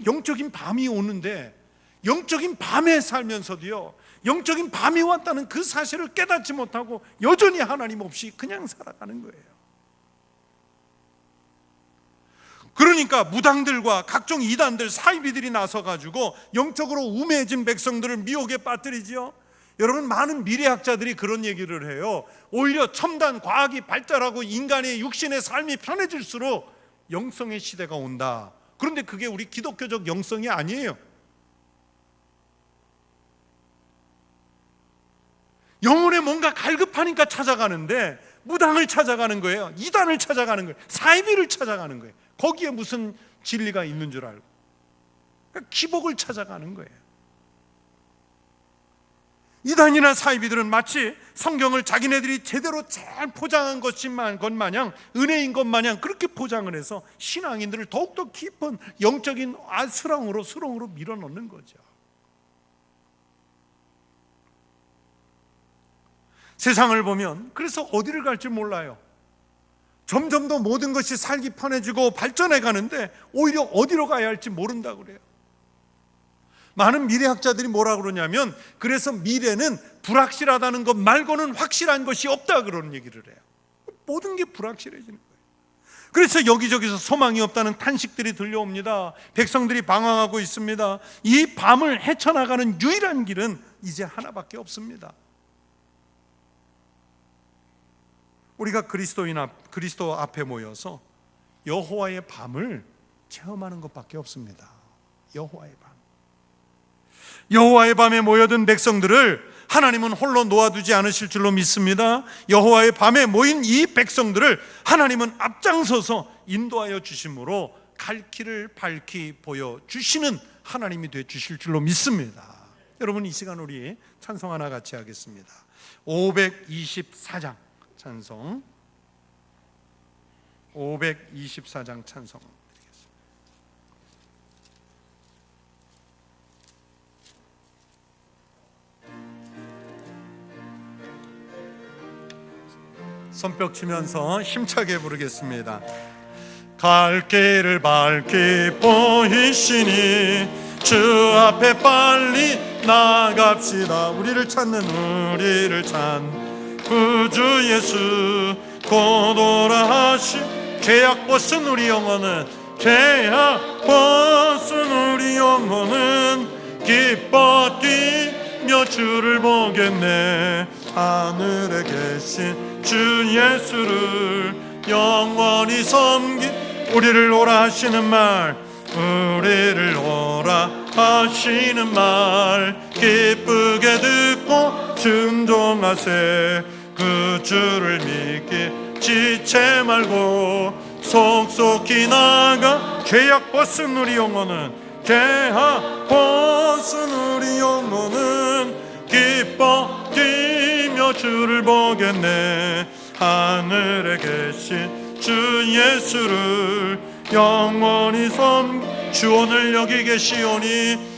S1: 영적인 밤이 오는데, 영적인 밤에 살면서도요, 영적인 밤이 왔다는 그 사실을 깨닫지 못하고 여전히 하나님 없이 그냥 살아가는 거예요. 그러니까 무당들과 각종 이단들, 사이비들이 나서가지고 영적으로 우매해진 백성들을 미혹에 빠뜨리지요. 여러분, 많은 미래학자들이 그런 얘기를 해요. 오히려 첨단 과학이 발달하고 인간의 육신의 삶이 편해질수록 영성의 시대가 온다. 그런데 그게 우리 기독교적 영성이 아니에요. 영혼에 뭔가 갈급하니까 찾아가는데 무당을 찾아가는 거예요. 이단을 찾아가는 거예요. 사이비를 찾아가는 거예요. 거기에 무슨 진리가 있는 줄 알고, 그러니까 기복을 찾아가는 거예요. 이단이나 사이비들은 마치 성경을 자기네들이 제대로 잘 포장한 것 마냥, 은혜인 것 마냥 그렇게 포장을 해서 신앙인들을 더욱더 깊은 영적인 수렁으로 밀어넣는 거죠. 세상을 보면 그래서 어디를 갈지 몰라요. 점점 더 모든 것이 살기 편해지고 발전해 가는데 오히려 어디로 가야 할지 모른다고 그래요. 많은 미래학자들이 뭐라 그러냐면, 그래서 미래는 불확실하다는 것 말고는 확실한 것이 없다, 그런 얘기를 해요. 모든 게 불확실해지는 거예요. 그래서 여기저기서 소망이 없다는 탄식들이 들려옵니다. 백성들이 방황하고 있습니다. 이 밤을 헤쳐나가는 유일한 길은 이제 하나밖에 없습니다. 우리가 그리스도 앞에 모여서 여호와의 밤을 체험하는 것밖에 없습니다. 여호와의 밤에 모여든 백성들을 하나님은 홀로 놓아두지 않으실 줄로 믿습니다. 여호와의 밤에 모인 이 백성들을 하나님은 앞장서서 인도하여 주심으로 갈 길을 밝히 보여주시는 하나님이 되어주실 줄로 믿습니다. 여러분, 이 시간 우리 찬송 하나 같이 하겠습니다. 524장 찬송, 524장 찬송 드리겠습니다. 손뼉 치면서 힘차게 부르겠습니다. 갈 길을 밝히 보이시니 주 앞에 빨리 나갑시다. 우리를 찾는 구주 예수 곧 오라 하시. 죄악 벗은 우리 영혼은 기뻐 뛰며 주를 보겠네. 하늘에 계신 주 예수를 영원히 섬기. 우리를 오라 하시는 말 기쁘게 듣고 순종하세. 그 주를 믿기 지체 말고 속속히 나가. 죄악 벗은 우리 영혼은 기뻐 뛰며 주를 보겠네. 하늘에 계신 주 예수를 영원히 섬기. 주 오늘 여기 계시오니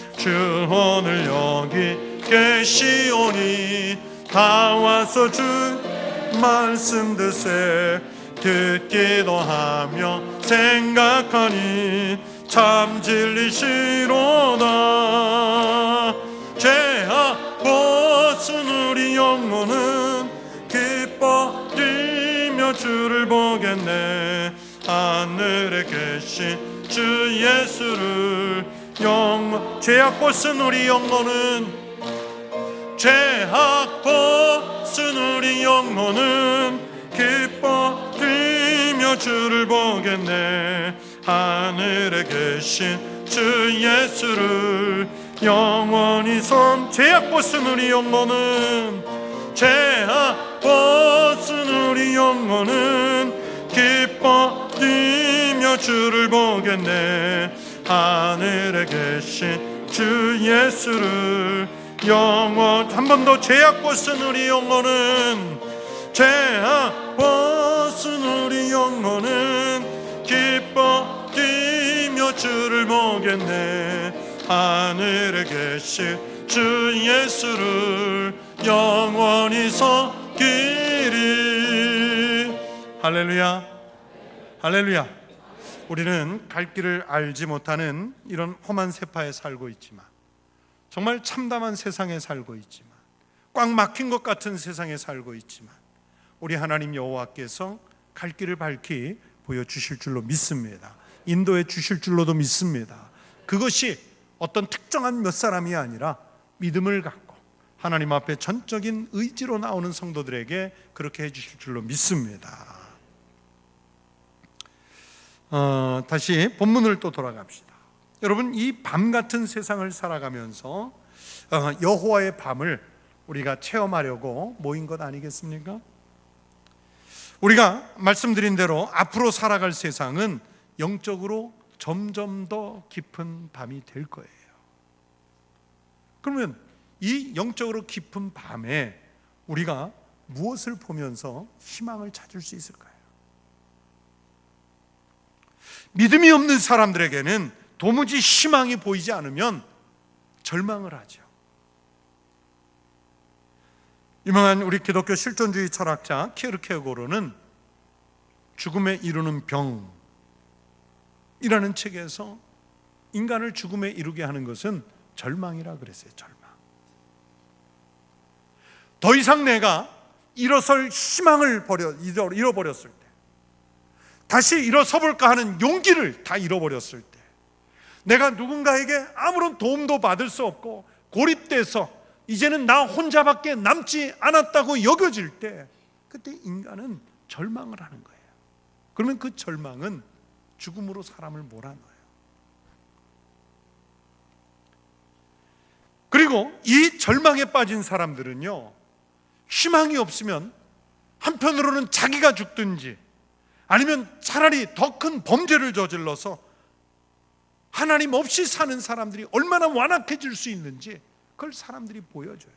S1: 다 와서 주 말씀 듣기도 하며 생각하니 참 진리시로다. 죄악 벗은 우리 영혼은 기뻐 뛰며 주를 보겠네. 하늘에 계신 주 예수를 죄악 벗은 우리 영혼은 기뻐 뛰며 주를 보겠네. 하늘에 계신 주 예수를 영원히 죄악 벗은 우리 영혼은 기뻐 뛰며 주를 보겠네. 하늘에 계신 주 예수를 한 번 더. 죄악 벗은 우리 영혼은 기뻐 뛰며 주를 보겠네. 하늘에 계신 주 예수를 영원히 섬기리. 할렐루야, 할렐루야. 우리는 갈 길을 알지 못하는 이런 험한 세파에 살고 있지만, 정말 참담한 세상에 살고 있지만, 꽉 막힌 것 같은 세상에 살고 있지만, 우리 하나님 여호와께서 갈 길을 밝히 보여주실 줄로 믿습니다. 인도해 주실 줄로도 믿습니다. 그것이 어떤 특정한 몇 사람이 아니라 믿음을 갖고 하나님 앞에 전적인 의지로 나오는 성도들에게 그렇게 해주실 줄로 믿습니다. 다시 본문을 또 돌아갑시다. 여러분, 이 밤 같은 세상을 살아가면서 여호와의 밤을 우리가 체험하려고 모인 것 아니겠습니까? 우리가 말씀드린 대로 앞으로 살아갈 세상은 영적으로 점점 더 깊은 밤이 될 거예요. 그러면 이 영적으로 깊은 밤에 우리가 무엇을 보면서 희망을 찾을 수 있을까요? 믿음이 없는 사람들에게는 도무지 희망이 보이지 않으면 절망을 하죠. 유명한 우리 기독교 실존주의 철학자 키르케고르는 죽음에 이르는 병이라는 책에서 인간을 죽음에 이르게 하는 것은 절망이라 그랬어요. 절망. 더 이상 내가 일어설 희망을 잃어버렸을 때, 다시 일어서 볼까 하는 용기를 다 잃어버렸을 때, 내가 누군가에게 아무런 도움도 받을 수 없고 고립돼서 이제는 나 혼자밖에 남지 않았다고 여겨질 때, 그때 인간은 절망을 하는 거예요. 그러면 그 절망은 죽음으로 사람을 몰아넣어요. 그리고 이 절망에 빠진 사람들은요, 희망이 없으면 한편으로는 자기가 죽든지 아니면 차라리 더 큰 범죄를 저질러서 하나님 없이 사는 사람들이 얼마나 완악해질 수 있는지 그걸 사람들이 보여줘요.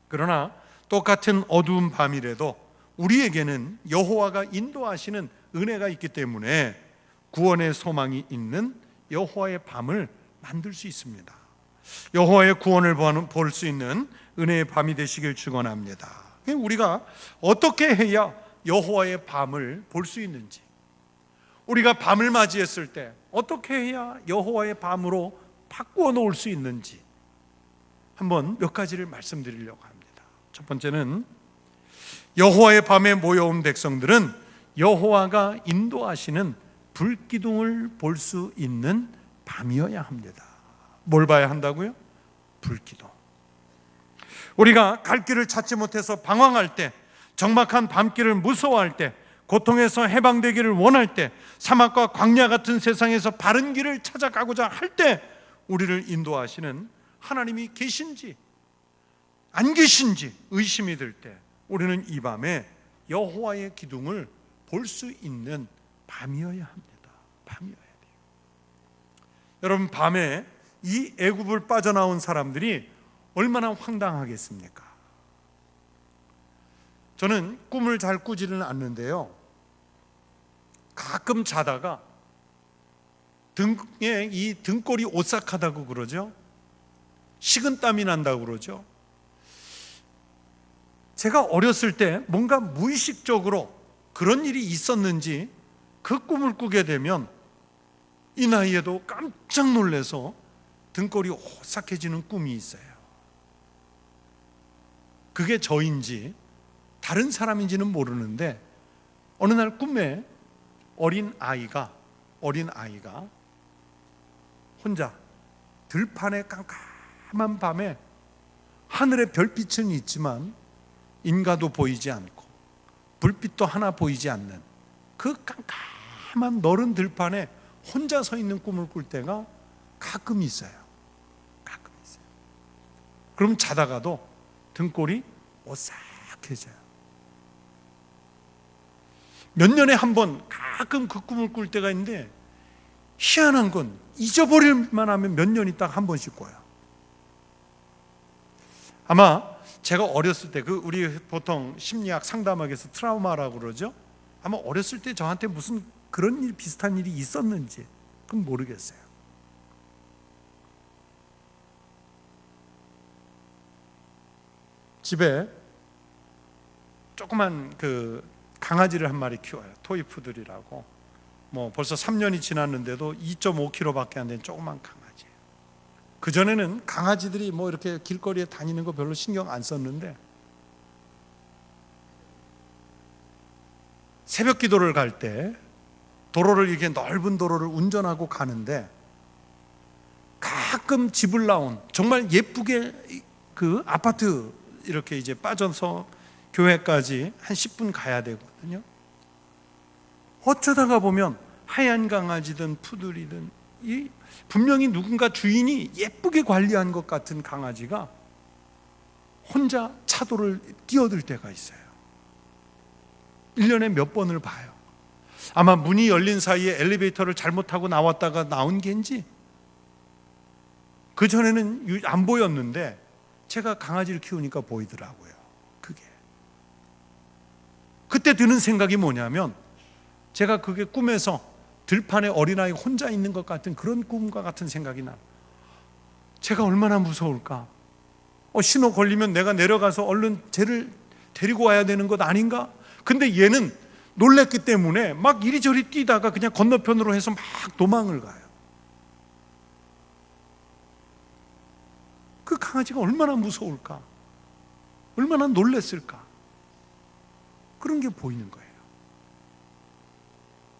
S1: 그러나 똑같은 어두운 밤이라도 우리에게는 여호와가 인도하시는 은혜가 있기 때문에 구원의 소망이 있는 여호와의 밤을 만들 수 있습니다. 여호와의 구원을 볼 수 있는 은혜의 밤이 되시길 축원합니다. 우리가 어떻게 해야 여호와의 밤을 볼 수 있는지, 우리가 밤을 맞이했을 때 어떻게 해야 여호와의 밤으로 바꾸어 놓을 수 있는지 한번 몇 가지를 말씀드리려고 합니다. 첫 번째는, 여호와의 밤에 모여온 백성들은 여호와가 인도하시는 불기둥을 볼 수 있는 밤이어야 합니다. 뭘 봐야 한다고요? 불기둥. 우리가 갈 길을 찾지 못해서 방황할 때, 적막한 밤길을 무서워할 때, 고통에서 해방되기를 원할 때, 사막과 광야 같은 세상에서 바른 길을 찾아가고자 할 때 우리를 인도하시는 하나님이 계신지 안 계신지 의심이 들 때, 우리는 이 밤에 여호와의 기둥을 볼 수 있는 밤이어야 합니다. 밤이어야 돼요. 여러분, 밤에 이 애굽을 빠져나온 사람들이 얼마나 황당하겠습니까? 저는 꿈을 잘 꾸지는 않는데요, 가끔 자다가 등에 이 등골이 오싹하다고 그러죠. 식은땀이 난다고 그러죠. 제가 어렸을 때 뭔가 무의식적으로 그런 일이 있었는지 그 꿈을 꾸게 되면 이 나이에도 깜짝 놀라서 등골이 오싹해지는 꿈이 있어요. 그게 저인지 다른 사람인지는 모르는데, 어느 날 꿈에 어린 아이가 혼자 들판에 깜깜한 밤에 하늘에 별빛은 있지만 인가도 보이지 않고 불빛도 하나 보이지 않는 그 깜깜한 너른 들판에 혼자 서 있는 꿈을 꿀 때가 가끔 있어요. 그럼 자다가도 등골이 오싹해져요. 몇 년에 한 번 가끔 그 꿈을 꿀 때가 있는데, 희한한 건 잊어버릴만 하면 몇 년 있다가 한 번씩 꿔요. 아마 제가 어렸을 때, 우리 보통 심리학 상담학에서 트라우마라고 그러죠. 아마 어렸을 때 저한테 무슨 그런 일, 비슷한 일이 있었는지 그건 모르겠어요. 집에 조그만 강아지를 한 마리 키워요. 토이푸들이라고. 벌써 3년이 지났는데도 2.5kg밖에 안 된 조그만 강아지예요. 그전에는 강아지들이 이렇게 길거리에 다니는 거 별로 신경 안 썼는데, 새벽 기도를 갈 때 도로를, 이렇게 넓은 도로를 운전하고 가는데 가끔 집을 나온, 정말 예쁘게 그 아파트 이렇게 이제 빠져서 교회까지 한 10분 가야 되거든요. 어쩌다가 보면 하얀 강아지든 푸들이든 분명히 누군가 주인이 예쁘게 관리한 것 같은 강아지가 혼자 차도를 뛰어들 때가 있어요. 1년에 몇 번을 봐요. 아마 문이 열린 사이에 엘리베이터를 잘못하고 나왔다가 나온 게인지, 그전에는 안 보였는데 제가 강아지를 키우니까 보이더라고요. 그때 드는 생각이 뭐냐면, 제가 그게 꿈에서 들판에 어린아이 혼자 있는 것 같은 그런 꿈과 같은 생각이 나요. 제가 얼마나 무서울까? 신호 걸리면 내가 내려가서 얼른 쟤를 데리고 와야 되는 것 아닌가? 근데 얘는 놀랬기 때문에 막 이리저리 뛰다가 그냥 건너편으로 해서 막 도망을 가요. 그 강아지가 얼마나 무서울까? 얼마나 놀랬을까? 그런 게 보이는 거예요.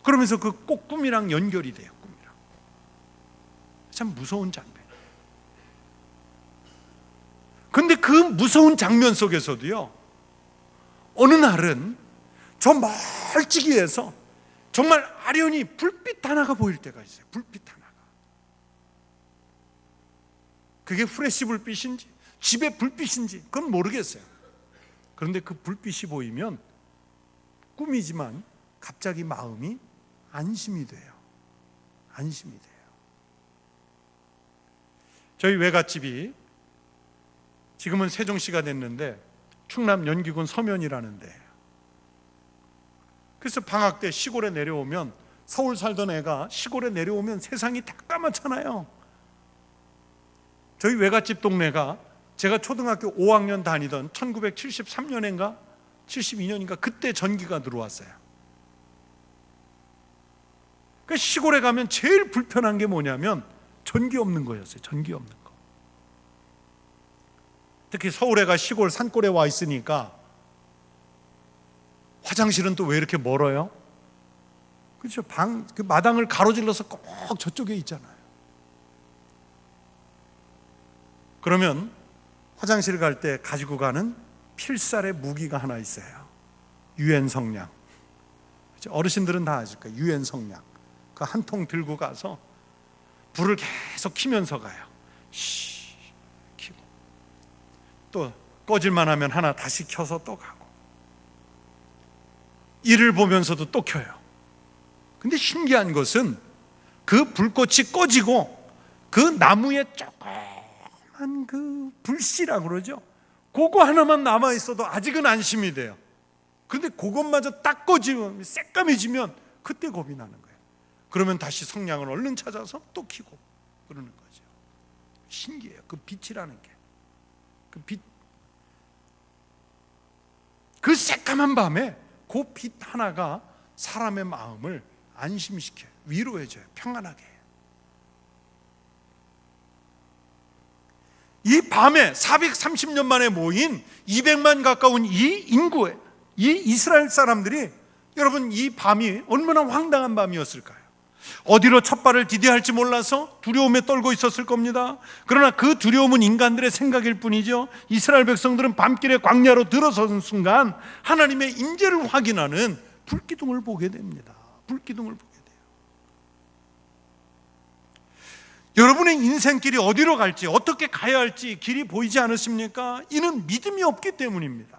S1: 그러면서 그 꼭 꿈이랑 연결이 돼요. 꿈이랑. 참 무서운 장면. 근데 그 무서운 장면 속에서도요, 어느 날은 저 멀찍이에서 정말 아련히 불빛 하나가 보일 때가 있어요. 불빛 하나가. 그게 후레쉬 불빛인지 집의 불빛인지 그건 모르겠어요. 그런데 그 불빛이 보이면 꿈이지만 갑자기 마음이 안심이 돼요. 안심이 돼요. 저희 외갓집이 지금은 세종시가 됐는데 충남 연기군 서면이라는 데예요. 그래서 방학 때 시골에 내려오면, 서울 살던 애가 시골에 내려오면 세상이 다 까맣잖아요. 저희 외갓집 동네가 제가 초등학교 5학년 다니던 1973년인가 72년인가 그때 전기가 들어왔어요. 그러니까 시골에 가면 제일 불편한 게 뭐냐면 전기 없는 거였어요. 전기 없는 거. 특히 서울에가 시골 산골에 와 있으니까 화장실은 또 왜 이렇게 멀어요? 그렇죠. 그 마당을 가로질러서 꼭 저쪽에 있잖아요. 그러면 화장실 갈 때 가지고 가는 필살의 무기가 하나 있어요. 유연성냥. 어르신들은 다 아실 거예요. 유연성냥. 그 한 통 들고 가서 불을 계속 켜면서 가요. 쉬, 켜고 또 꺼질만 하면 하나 다시 켜서 또 가고, 이를 보면서도 또 켜요. 근데 신기한 것은 그 불꽃이 꺼지고 그 나무에 조그만 그 불씨라고 그러죠. 그거 하나만 남아있어도 아직은 안심이 돼요. 그런데 그것마저 딱 꺼지면, 새까매지면 그때 겁이 나는 거예요. 그러면 다시 성냥을 얼른 찾아서 또 켜고 그러는 거죠. 신기해요. 그 빛이라는 게. 그 빛, 그 새까만 밤에 그 빛 하나가 사람의 마음을 안심시켜요. 위로해줘요. 평안하게 해요. 이 밤에 430년 만에 모인 200만 가까운 이 인구에, 이 이스라엘 사람들이, 여러분 이 밤이 얼마나 황당한 밤이었을까요? 어디로 첫 발을 디뎌야 할지 몰라서 두려움에 떨고 있었을 겁니다. 그러나 그 두려움은 인간들의 생각일 뿐이죠. 이스라엘 백성들은 밤길에 광야로 들어서는 순간 하나님의 임재를 확인하는 불기둥을 보게 됩니다. 불기둥을 보게 돼요. 여러분의 인생길이 어디로 갈지, 어떻게 가야 할지 길이 보이지 않으십니까? 이는 믿음이 없기 때문입니다.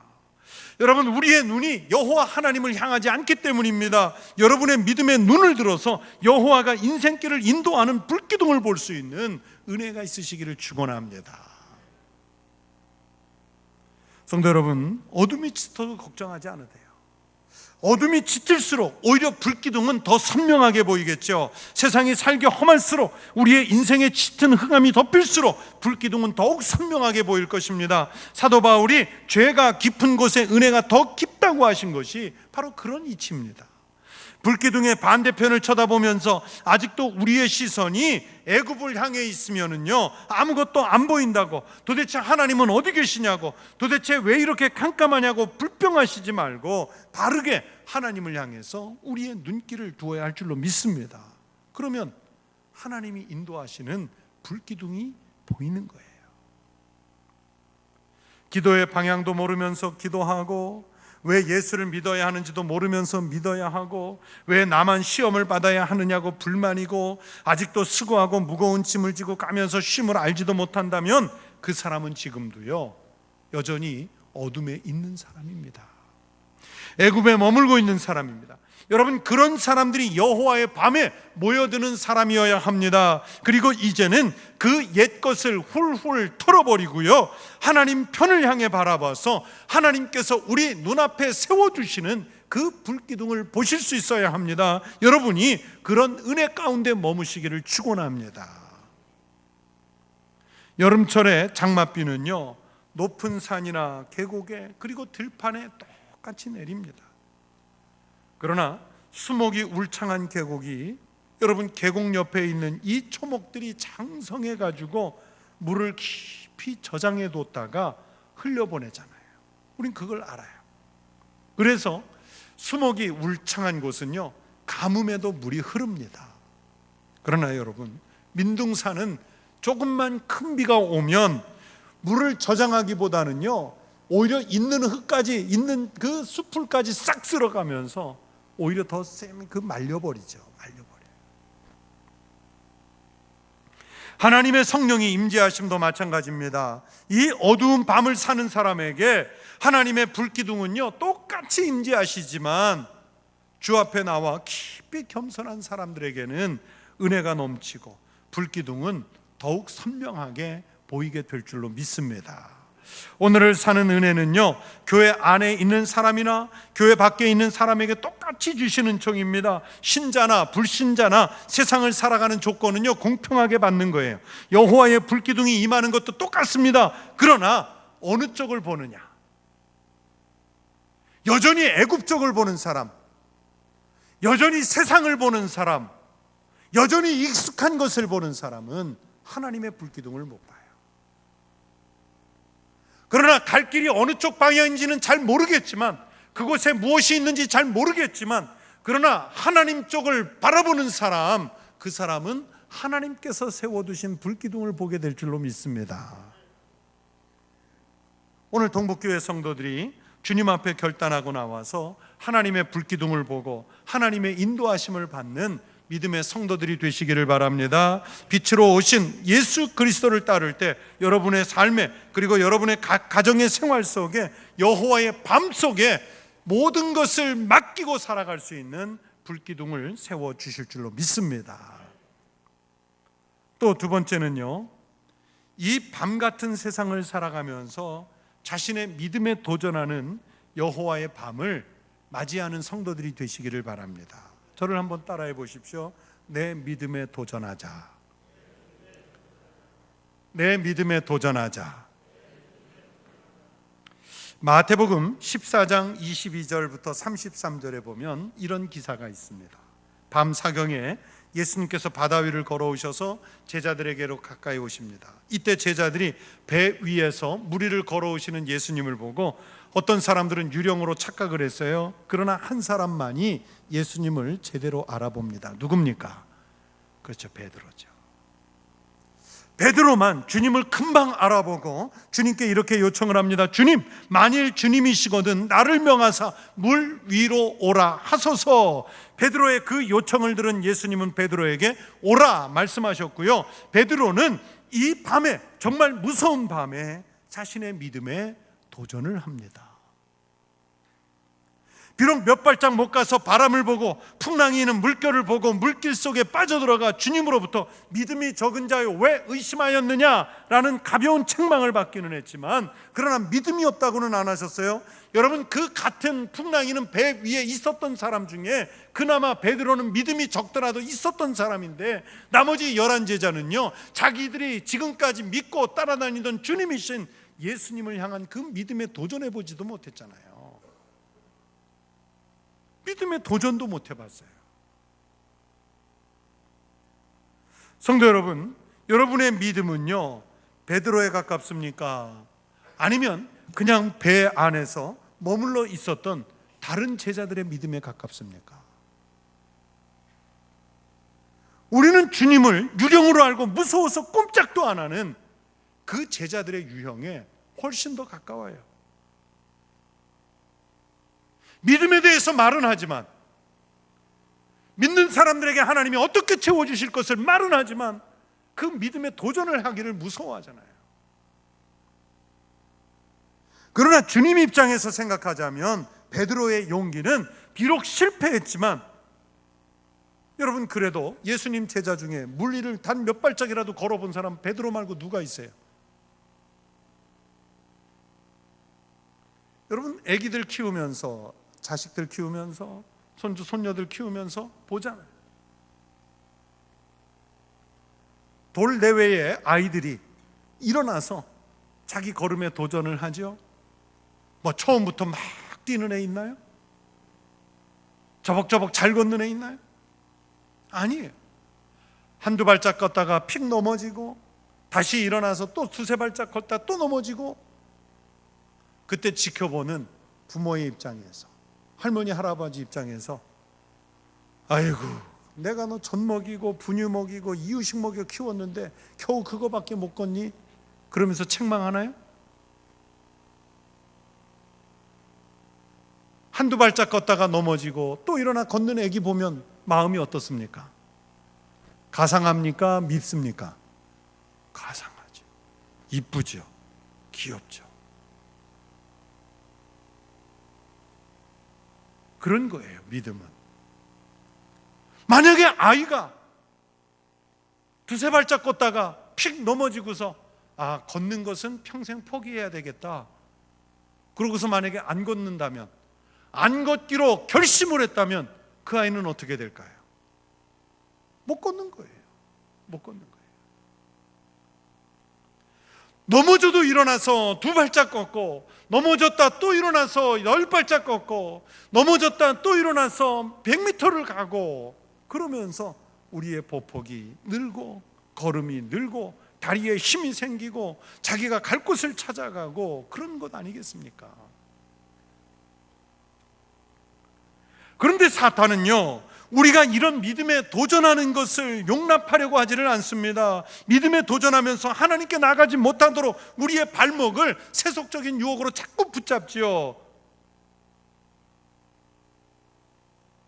S1: 여러분, 우리의 눈이 여호와 하나님을 향하지 않기 때문입니다. 여러분의 믿음의 눈을 들어서 여호와가 인생길을 인도하는 불기둥을 볼 수 있는 은혜가 있으시기를 축원합니다. 성도 여러분, 어둠이 짙어도 걱정하지 않으세요. 어둠이 짙을수록 오히려 불기둥은 더 선명하게 보이겠죠. 세상이 살기 험할수록, 우리의 인생의 짙은 흑암이 덮일수록 불기둥은 더욱 선명하게 보일 것입니다. 사도 바울이 죄가 깊은 곳에 은혜가 더 깊다고 하신 것이 바로 그런 이치입니다. 불기둥의 반대편을 쳐다보면서 아직도 우리의 시선이 애굽을 향해 있으면은요, 아무것도 안 보인다고, 도대체 하나님은 어디 계시냐고, 도대체 왜 이렇게 깜깜하냐고 불평하시지 말고 바르게 하나님을 향해서 우리의 눈길을 두어야 할 줄로 믿습니다. 그러면 하나님이 인도하시는 불기둥이 보이는 거예요. 기도의 방향도 모르면서 기도하고, 왜 예수를 믿어야 하는지도 모르면서 믿어야 하고, 왜 나만 시험을 받아야 하느냐고 불만이고, 아직도 수고하고 무거운 짐을 지고 가면서 쉼을 알지도 못한다면 그 사람은 지금도요 여전히 어둠에 있는 사람입니다. 애굽에 머물고 있는 사람입니다. 여러분, 그런 사람들이 여호와의 밤에 모여드는 사람이어야 합니다. 그리고 이제는 그 옛것을 훌훌 털어버리고요, 하나님 편을 향해 바라봐서 하나님께서 우리 눈앞에 세워주시는 그 불기둥을 보실 수 있어야 합니다. 여러분이 그런 은혜 가운데 머무시기를 축원합니다. 여름철에 장맛비는요, 높은 산이나 계곡에, 그리고 들판에 똑같이 내립니다. 그러나 수목이 울창한 계곡이, 여러분 계곡 옆에 있는 이 초목들이 장성해 가지고 물을 깊이 저장해 뒀다가 흘려보내잖아요. 우린 그걸 알아요. 그래서 수목이 울창한 곳은요, 가뭄에도 물이 흐릅니다. 그러나 여러분, 민둥산은 조금만 큰 비가 오면 물을 저장하기보다는요, 오히려 있는 흙까지, 있는 그 숲풀까지 싹 쓸어가면서 오히려 더 쌤이 말려버리죠. 하나님의 성령이 임재하심도 마찬가지입니다. 이 어두운 밤을 사는 사람에게 하나님의 불기둥은요, 똑같이 임재하시지만 주 앞에 나와 깊이 겸손한 사람들에게는 은혜가 넘치고 불기둥은 더욱 선명하게 보이게 될 줄로 믿습니다. 오늘을 사는 은혜는요, 교회 안에 있는 사람이나 교회 밖에 있는 사람에게 똑같이 주시는 종입니다. 신자나 불신자나 세상을 살아가는 조건은요, 공평하게 받는 거예요. 여호와의 불기둥이 임하는 것도 똑같습니다. 그러나 어느 쪽을 보느냐, 여전히 애굽 쪽을 보는 사람, 여전히 세상을 보는 사람, 여전히 익숙한 것을 보는 사람은 하나님의 불기둥을 못 봐요. 그러나 갈 길이 어느 쪽 방향인지는 잘 모르겠지만, 그곳에 무엇이 있는지 잘 모르겠지만, 그러나 하나님 쪽을 바라보는 사람, 그 사람은 하나님께서 세워두신 불기둥을 보게 될 줄로 믿습니다. 오늘 동북교회 성도들이 주님 앞에 결단하고 나와서 하나님의 불기둥을 보고 하나님의 인도하심을 받는 믿음의 성도들이 되시기를 바랍니다. 빛으로 오신 예수 그리스도를 따를 때 여러분의 삶에, 그리고 여러분의 가정의 생활 속에, 여호와의 밤 속에 모든 것을 맡기고 살아갈 수 있는 불기둥을 세워주실 줄로 믿습니다. 또 두 번째는요, 이 밤 같은 세상을 살아가면서 자신의 믿음에 도전하는 여호와의 밤을 맞이하는 성도들이 되시기를 바랍니다. 저를 한번 따라해 보십시오. 내 믿음에 도전하자. 내 믿음에 도전하자. 마태복음 14장 22절부터 33절에 보면 이런 기사가 있습니다. 밤 사경에 예수님께서 바다 위를 걸어오셔서 제자들에게로 가까이 오십니다. 이때 제자들이 배 위에서 물 위를 걸어오시는 예수님을 보고 어떤 사람들은 유령으로 착각을 했어요. 그러나 한 사람만이 예수님을 제대로 알아봅니다. 누굽니까? 그렇죠, 베드로죠. 베드로만 주님을 금방 알아보고 주님께 이렇게 요청을 합니다. 주님, 만일 주님이시거든 나를 명하사 물 위로 오라 하소서. 베드로의 그 요청을 들은 예수님은 베드로에게 오라 말씀하셨고요, 베드로는 이 밤에, 정말 무서운 밤에 자신의 믿음에 도전을 합니다. 비록 몇 발짝 못 가서 바람을 보고 풍랑이 있는 물결을 보고 물길 속에 빠져들어가 주님으로부터 믿음이 적은 자여 왜 의심하였느냐라는 가벼운 책망을 받기는 했지만, 그러나 믿음이 없다고는 안 하셨어요. 여러분, 그 같은 풍랑이 있는 배 위에 있었던 사람 중에 그나마 베드로는 믿음이 적더라도 있었던 사람인데, 나머지 11제자는요 자기들이 지금까지 믿고 따라다니던 주님이신 예수님을 향한 그 믿음에 도전해보지도 못했잖아요. 믿음의 도전도 못 해봤어요. 성도 여러분, 여러분의 믿음은요 베드로에 가깝습니까? 아니면 그냥 배 안에서 머물러 있었던 다른 제자들의 믿음에 가깝습니까? 우리는 주님을 유령으로 알고 무서워서 꼼짝도 안 하는 그 제자들의 유형에 훨씬 더 가까워요. 믿음에 대해서 말은 하지만, 믿는 사람들에게 하나님이 어떻게 채워주실 것을 말은 하지만, 그 믿음에 도전을 하기를 무서워하잖아요. 그러나 주님 입장에서 생각하자면 베드로의 용기는 비록 실패했지만, 여러분, 그래도 예수님 제자 중에 물 위를 단 몇 발짝이라도 걸어본 사람 베드로 말고 누가 있어요? 여러분, 아기들 키우면서, 자식들 키우면서, 손주 손녀들 키우면서 보잖아요. 돌 내외의 아이들이 일어나서 자기 걸음에 도전을 하죠. 뭐 처음부터 막 뛰는 애 있나요? 저벅저벅 잘 걷는 애 있나요? 아니에요. 한두 발짝 걷다가 픽 넘어지고 다시 일어나서 또 두세 발짝 걷다 또 넘어지고, 그때 지켜보는 부모의 입장에서, 할머니 할아버지 입장에서 아이고, 내가 너 젖 먹이고 분유 먹이고 이유식 먹여 키웠는데 겨우 그거밖에 못 걷니? 그러면서 책망하나요? 한두 발짝 걷다가 넘어지고 또 일어나 걷는 애기 보면 마음이 어떻습니까? 가상합니까? 밉습니까? 가상하죠. 이쁘죠. 귀엽죠. 그런 거예요, 믿음은. 만약에 아이가 두세 발짝 걷다가 픽 넘어지고서 걷는 것은 평생 포기해야 되겠다, 그러고서 만약에 안 걷는다면, 안 걷기로 결심을 했다면 그 아이는 어떻게 될까요? 못 걷는 거예요. 못 걷는 거예요. 넘어져도 일어나서 두 발짝 걷고, 넘어졌다 또 일어나서 10발짝 걷고, 넘어졌다 또 일어나서 100m를 가고, 그러면서 우리의 보폭이 늘고 걸음이 늘고 다리에 힘이 생기고 자기가 갈 곳을 찾아가고 그런 것 아니겠습니까? 그런데 사탄은요, 우리가 이런 믿음에 도전하는 것을 용납하려고 하지를 않습니다. 믿음에 도전하면서 하나님께 나가지 못하도록 우리의 발목을 세속적인 유혹으로 자꾸 붙잡지요.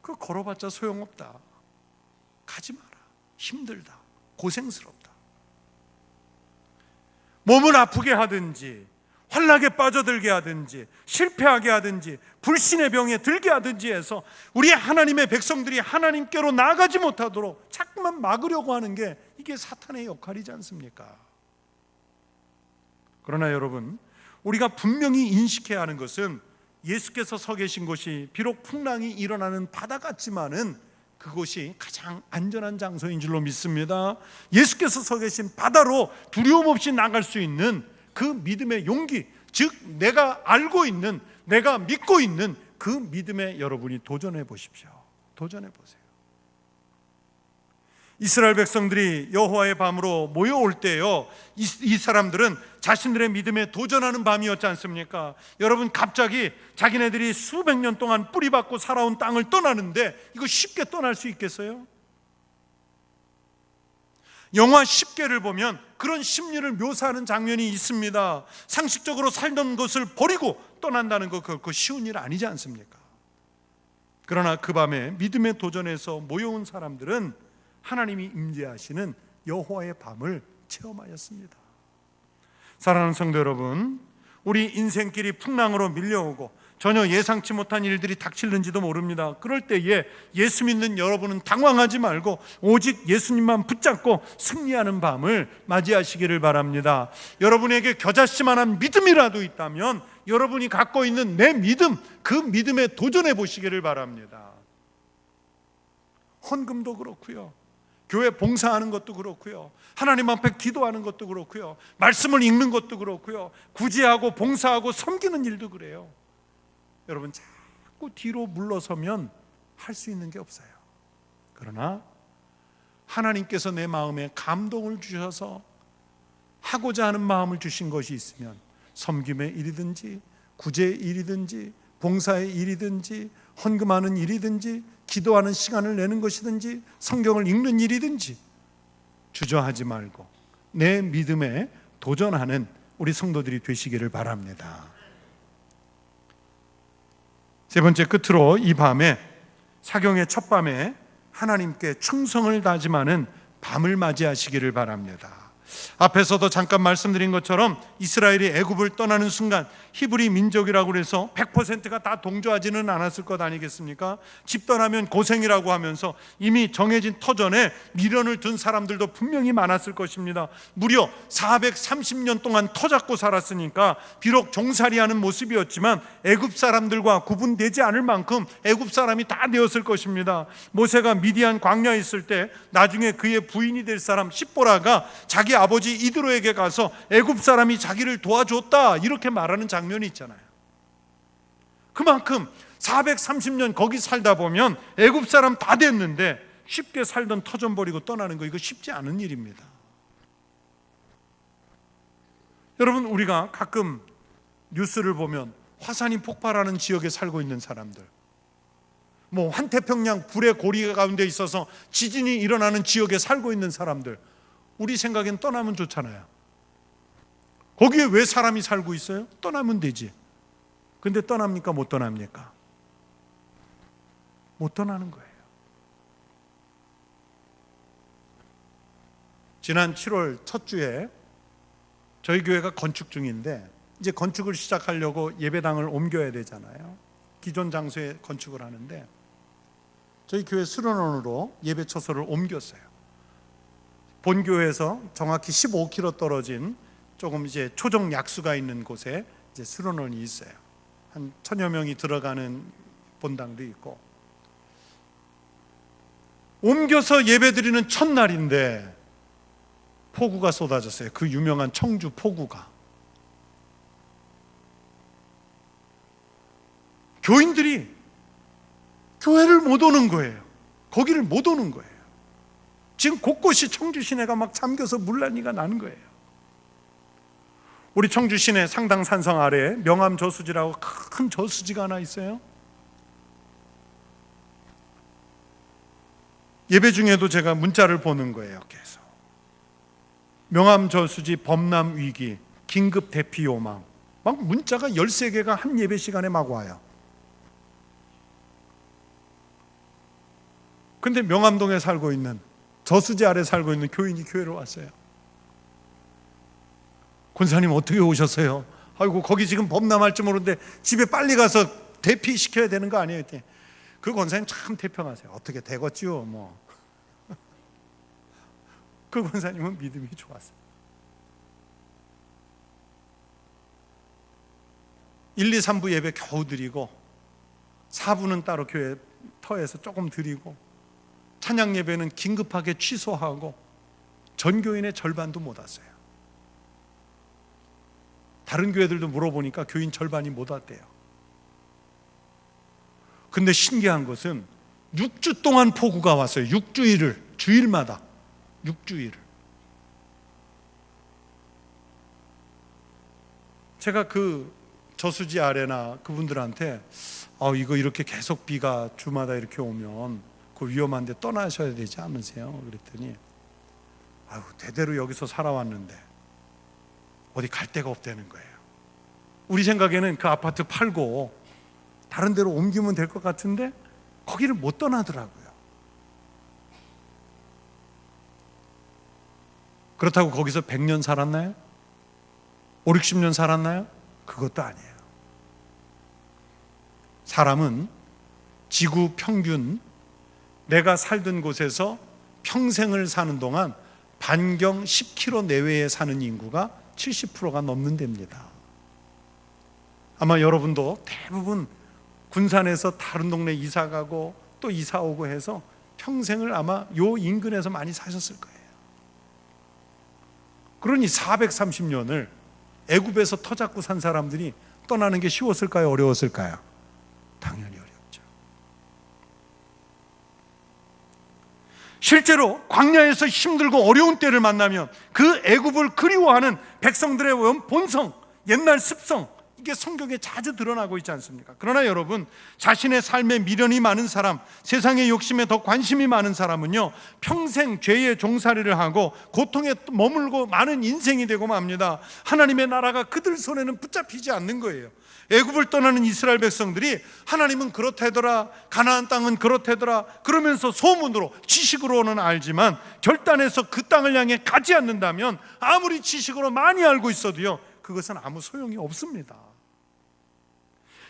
S1: 그거 걸어봤자 소용없다, 가지 마라, 힘들다, 고생스럽다. 몸을 아프게 하든지 환락에 빠져들게 하든지 실패하게 하든지 불신의 병에 들게 하든지 해서 우리 하나님의 백성들이 하나님께로 나아가지 못하도록 자꾸만 막으려고 하는 게 이게 사탄의 역할이지 않습니까? 그러나 여러분, 우리가 분명히 인식해야 하는 것은 예수께서 서 계신 곳이 비록 풍랑이 일어나는 바다 같지만은 그곳이 가장 안전한 장소인 줄로 믿습니다. 예수께서 서 계신 바다로 두려움 없이 나갈 수 있는 그 믿음의 용기, 즉 내가 알고 있는, 내가 믿고 있는 그 믿음에 여러분이 도전해 보십시오. 도전해 보세요. 이스라엘 백성들이 여호와의 밤으로 모여올 때요, 이 사람들은 자신들의 믿음에 도전하는 밤이었지 않습니까? 여러분, 갑자기 자기네들이 수백 년 동안 뿌리박고 살아온 땅을 떠나는데 이거 쉽게 떠날 수 있겠어요? 영화 10개를 보면 그런 심리를 묘사하는 장면이 있습니다. 상식적으로 살던 것을 버리고 떠난다는 거 그거 쉬운 일 아니지 않습니까? 그러나 그 밤에 믿음의 도전에서 모여온 사람들은 하나님이 임재하시는 여호와의 밤을 체험하였습니다. 사랑하는 성도 여러분, 우리 인생길이 풍랑으로 밀려오고 전혀 예상치 못한 일들이 닥칠는지도 모릅니다. 그럴 때에 예수 믿는 여러분은 당황하지 말고 오직 예수님만 붙잡고 승리하는 밤을 맞이하시기를 바랍니다. 여러분에게 겨자씨만한 믿음이라도 있다면 여러분이 갖고 있는 내 믿음, 그 믿음에 도전해 보시기를 바랍니다. 헌금도 그렇고요, 교회 봉사하는 것도 그렇고요, 하나님 앞에 기도하는 것도 그렇고요, 말씀을 읽는 것도 그렇고요, 구제하고 봉사하고 섬기는 일도 그래요. 여러분, 자꾸 뒤로 물러서면 할 수 있는 게 없어요. 그러나 하나님께서 내 마음에 감동을 주셔서 하고자 하는 마음을 주신 것이 있으면 섬김의 일이든지 구제의 일이든지 봉사의 일이든지 헌금하는 일이든지 기도하는 시간을 내는 것이든지 성경을 읽는 일이든지 주저하지 말고 내 믿음에 도전하는 우리 성도들이 되시기를 바랍니다. 세 번째, 끝으로 이 밤에, 사경의 첫 밤에 하나님께 충성을 다짐하는 밤을 맞이하시기를 바랍니다. 앞에서도 잠깐 말씀드린 것처럼 이스라엘이 애굽을 떠나는 순간 히브리 민족이라고 해서 100%가 다 동조하지는 않았을 것 아니겠습니까? 집 떠나면 고생이라고 하면서 이미 정해진 터전에 미련을 둔 사람들도 분명히 많았을 것입니다. 무려 430년 동안 터 잡고 살았으니까 비록 종살이하는 모습이었지만 애굽 사람들과 구분되지 않을 만큼 애굽 사람이 다 되었을 것입니다. 모세가 미디안 광야에 있을 때 나중에 그의 부인이 될 사람 십보라가 자기 아버지 이드로에게 가서 애굽 사람이 자기를 도와줬다 이렇게 말하는 장면이 있잖아요. 그만큼 430년 거기 살다 보면 애굽 사람 다 됐는데 쉽게 살던 터전 버리고 떠나는 거, 이거 쉽지 않은 일입니다. 여러분, 우리가 가끔 뉴스를 보면 화산이 폭발하는 지역에 살고 있는 사람들, 뭐 환태평양 불의 고리 가운데 있어서 지진이 일어나는 지역에 살고 있는 사람들, 우리 생각엔 떠나면 좋잖아요. 거기에 왜 사람이 살고 있어요? 떠나면 되지. 근데 떠납니까? 못 떠납니까? 못 떠나는 거예요. 지난 7월 첫 주에 저희 교회가 건축 중인데 이제 건축을 시작하려고 예배당을 옮겨야 되잖아요. 기존 장소에 건축을 하는데 저희 교회 수련원으로 예배 처소를 옮겼어요. 본교회에서 정확히 15km 떨어진 조금 이제 초정 약수가 있는 곳에 이제 수련원이 있어요. 한 1000여 명이 들어가는 본당도 있고. 옮겨서 예배드리는 첫날인데 폭우가 쏟아졌어요. 그 유명한 청주 폭우가. 교인들이 교회를 못 오는 거예요. 거기를 못 오는 거예요. 지금 곳곳이 청주 시내가 막 잠겨서 물난리가 나는 거예요. 우리 청주 시내 상당 산성 아래에 명암 저수지라고 큰 저수지가 하나 있어요. 예배 중에도 제가 문자를 보는 거예요. 계속 명암 저수지 범람 위기, 긴급 대피 요망, 막 문자가 13개가 한 예배 시간에 막 와요. 근데 명암동에 살고 있는, 저수지 아래 살고 있는 교인이 교회로 왔어요. 권사님 어떻게 오셨어요? 아이고 거기 지금 범람할지 모르는데 집에 빨리 가서 대피시켜야 되는 거 아니에요? 그 권사님 참 태평하세요. 어떻게 되겠지요 뭐. 그 권사님은 믿음이 좋았어요. 1, 2, 3부 예배 겨우 드리고 4부는 따로 교회 터에서 조금 드리고 찬양 예배는 긴급하게 취소하고 전교인의 절반도 못 왔어요. 다른 교회들도 물어보니까 교인 절반이 못 왔대요. 근데 신기한 것은 6주 동안 폭우가 왔어요. 6주일을, 주일마다 6주일을. 제가 그 저수지 아래나 그분들한테 이거 이렇게 계속 비가 주마다 이렇게 오면 그 위험한데 떠나셔야 되지 않으세요? 그랬더니 대대로 여기서 살아왔는데 어디 갈 데가 없다는 거예요. 우리 생각에는 그 아파트 팔고 다른 데로 옮기면 될 것 같은데 거기를 못 떠나더라고요. 그렇다고 거기서 100년 살았나요? 5, 60년 살았나요? 그것도 아니에요. 사람은 지구 평균 내가 살던 곳에서 평생을 사는 동안 반경 10km 내외에 사는 인구가 70%가 넘는답니다. 아마 여러분도 대부분 군산에서 다른 동네 이사 가고 또 이사 오고 해서 평생을 아마 요 인근에서 많이 사셨을 거예요. 그러니 430년을 애굽에서 터 잡고 산 사람들이 떠나는 게 쉬웠을까요? 어려웠을까요? 당연히 어렵죠. 실제로 광야에서 힘들고 어려운 때를 만나면 그 애굽을 그리워하는 백성들의 본성, 옛날 습성, 이게 성경에 자주 드러나고 있지 않습니까? 그러나 여러분, 자신의 삶에 미련이 많은 사람, 세상의 욕심에 더 관심이 많은 사람은요, 평생 죄의 종살이를 하고 고통에 머물고 많은 인생이 되고 맙니다. 하나님의 나라가 그들 손에는 붙잡히지 않는 거예요. 애굽을 떠나는 이스라엘 백성들이 하나님은 그렇다더라, 가나안 땅은 그렇다더라 그러면서 소문으로, 지식으로는 알지만 결단해서 그 땅을 향해 가지 않는다면 아무리 지식으로 많이 알고 있어도요, 그것은 아무 소용이 없습니다.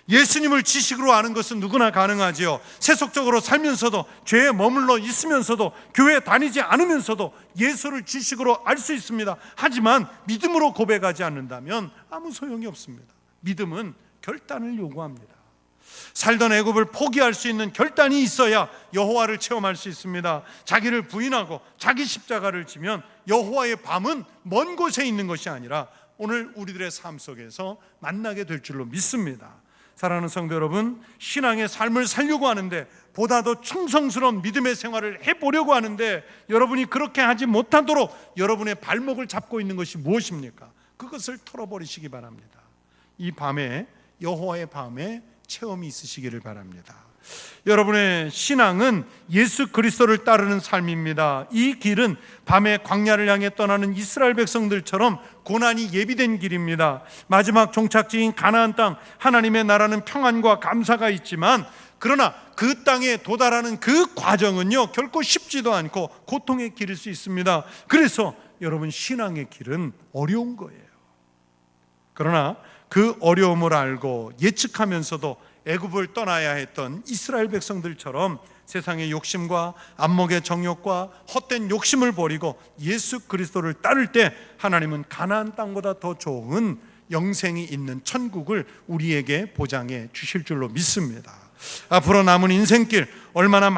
S1: 예수님을 지식으로 아는 것은 누구나 가능하지요. 세속적으로 살면서도, 죄에 머물러 있으면서도, 교회 다니지 않으면서도 예수를 지식으로 알 수 있습니다. 하지만 믿음으로 고백하지 않는다면 아무 소용이 없습니다. 믿음은 결단을 요구합니다. 살던 애굽을 포기할 수 있는 결단이 있어야 여호와를 체험할 수 있습니다. 자기를 부인하고 자기 십자가를 지면 여호와의 밤은 먼 곳에 있는 것이 아니라 오늘 우리들의 삶 속에서 만나게 될 줄로 믿습니다. 사랑하는 성도 여러분, 신앙의 삶을 살려고 하는데, 보다 더 충성스러운 믿음의 생활을 해보려고 하는데 여러분이 그렇게 하지 못하도록 여러분의 발목을 잡고 있는 것이 무엇입니까? 그것을 털어버리시기 바랍니다. 이 밤에, 여호와의 밤에 체험이 있으시기를 바랍니다. 여러분의 신앙은 예수 그리스도를 따르는 삶입니다. 이 길은 밤에 광야를 향해 떠나는 이스라엘 백성들처럼 고난이 예비된 길입니다. 마지막 종착지인 가나안 땅, 하나님의 나라는 평안과 감사가 있지만, 그러나 그 땅에 도달하는 그 과정은요, 결코 쉽지도 않고 고통의 길일 수 있습니다. 그래서 여러분, 신앙의 길은 어려운 거예요. 그러나 그 어려움을 알고 예측하면서도 애굽을 떠나야 했던 이스라엘 백성들처럼 세상의 욕심과 안목의 정욕과 헛된 욕심을 버리고 예수 그리스도를 따를 때 하나님은 가나안 땅보다 더 좋은 영생이 있는 천국을 우리에게 보장해 주실 줄로 믿습니다. 앞으로 남은 인생길, 얼마나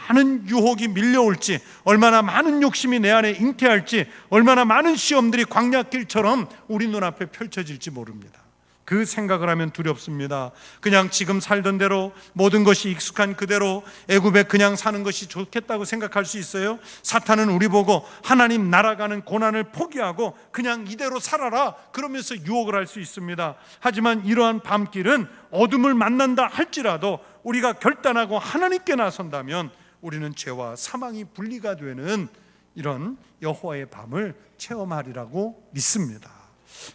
S1: 많은 유혹이 밀려올지, 얼마나 많은 욕심이 내 안에 잉태할지, 얼마나 많은 시험들이 광야길처럼 우리 눈앞에 펼쳐질지 모릅니다. 그 생각을 하면 두렵습니다. 그냥 지금 살던 대로, 모든 것이 익숙한 그대로 애굽에 그냥 사는 것이 좋겠다고 생각할 수 있어요? 사탄은 우리 보고 하나님 날아가는 고난을 포기하고 그냥 이대로 살아라, 그러면서 유혹을 할 수 있습니다. 하지만 이러한 밤길은 어둠을 만난다 할지라도 우리가 결단하고 하나님께 나선다면 우리는 죄와 사망이 분리가 되는 이런 여호와의 밤을 체험하리라고 믿습니다.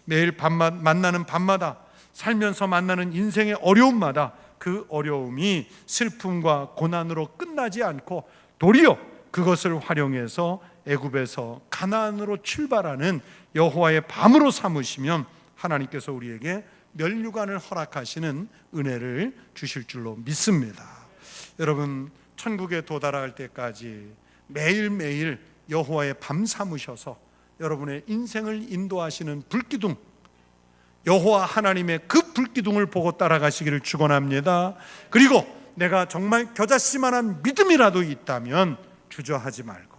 S1: 매일 만나는 밤마다, 살면서 만나는 인생의 어려움마다 그 어려움이 슬픔과 고난으로 끝나지 않고 도리어 그것을 활용해서 애굽에서 가나안으로 출발하는 여호와의 밤으로 삼으시면 하나님께서 우리에게 면류관을 허락하시는 은혜를 주실 줄로 믿습니다. 여러분, 천국에 도달할 때까지 매일매일 여호와의 밤 삼으셔서 여러분의 인생을 인도하시는 불기둥, 여호와 하나님의 그 불기둥을 보고 따라가시기를 축원합니다. 그리고 내가 정말 겨자씨만한 믿음이라도 있다면 주저하지 말고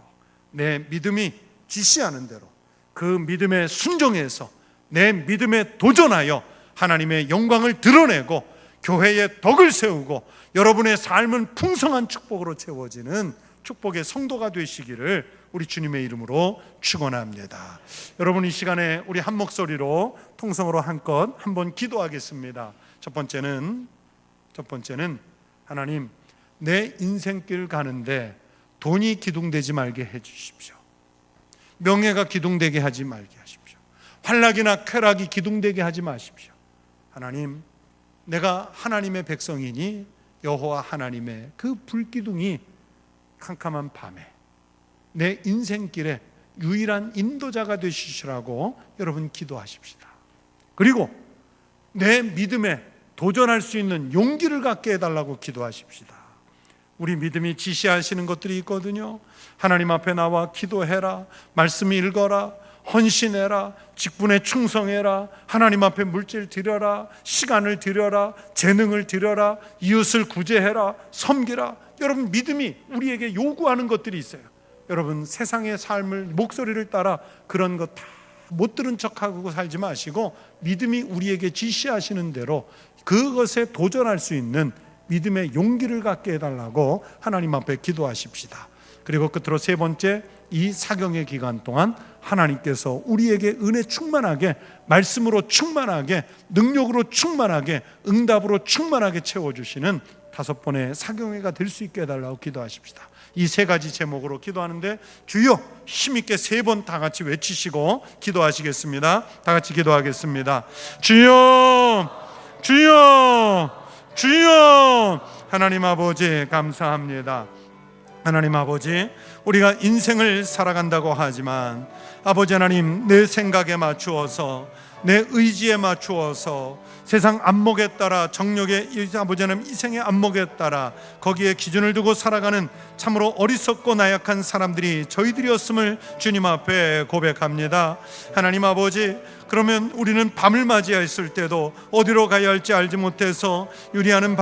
S1: 내 믿음이 지시하는 대로 그 믿음에 순종해서 내 믿음에 도전하여 하나님의 영광을 드러내고 교회의 덕을 세우고 여러분의 삶은 풍성한 축복으로 채워지는 축복의 성도가 되시기를 우리 주님의 이름으로 축원합니다. 여러분, 이 시간에 우리 한 목소리로 통성으로 한번 기도하겠습니다. 첫 번째는 하나님, 내 인생길 가는데 돈이 기둥되지 말게 해 주십시오. 명예가 기둥되게 하지 말게 하십시오. 환락이나 쾌락이 기둥되게 하지 마십시오. 하나님, 내가 하나님의 백성이니 여호와 하나님의 그 불기둥이 캄캄한 밤에 내 인생길에 유일한 인도자가 되시시라고 여러분 기도하십시다. 그리고 내 믿음에 도전할 수 있는 용기를 갖게 해달라고 기도하십시다. 우리 믿음이 지시하시는 것들이 있거든요. 하나님 앞에 나와 기도해라, 말씀 읽어라, 헌신해라, 직분에 충성해라, 하나님 앞에 물질 드려라, 시간을 드려라, 재능을 드려라, 이웃을 구제해라, 섬기라. 여러분, 믿음이 우리에게 요구하는 것들이 있어요. 여러분, 세상의 삶을, 목소리를 따라 그런 것 다 못 들은 척하고 살지 마시고 믿음이 우리에게 지시하시는 대로 그것에 도전할 수 있는 믿음의 용기를 갖게 해달라고 하나님 앞에 기도하십시다. 그리고 끝으로 세 번째, 이 사경의 기간 동안 하나님께서 우리에게 은혜 충만하게, 말씀으로 충만하게, 능력으로 충만하게, 응답으로 충만하게 채워주시는 5번의 사경회가 될 수 있게 해달라고 기도하십시다. 이 세 가지 제목으로 기도하는데 주여 힘있게 3번 다 같이 외치시고 기도하시겠습니다. 다 같이 기도하겠습니다. 주여, 주여, 주여. 하나님 아버지 감사합니다. 하나님 아버지, 우리가 인생을 살아간다고 하지만 아버지 하나님, 내 생각에 맞추어서, 내 의지에 맞추어서 세상 안목에 따라, 정력에, 아버지 하나님 이생의 안목에 따라 거기에 기준을 두고 살아가는 참으로 어리석고 나약한 사람들이 저희들이었음을 주님 앞에 고백합니다. 하나님 아버지, 그러면 우리는 밤을 맞이했을 때도 어디로 가야 할지 알지 못해서 유리하는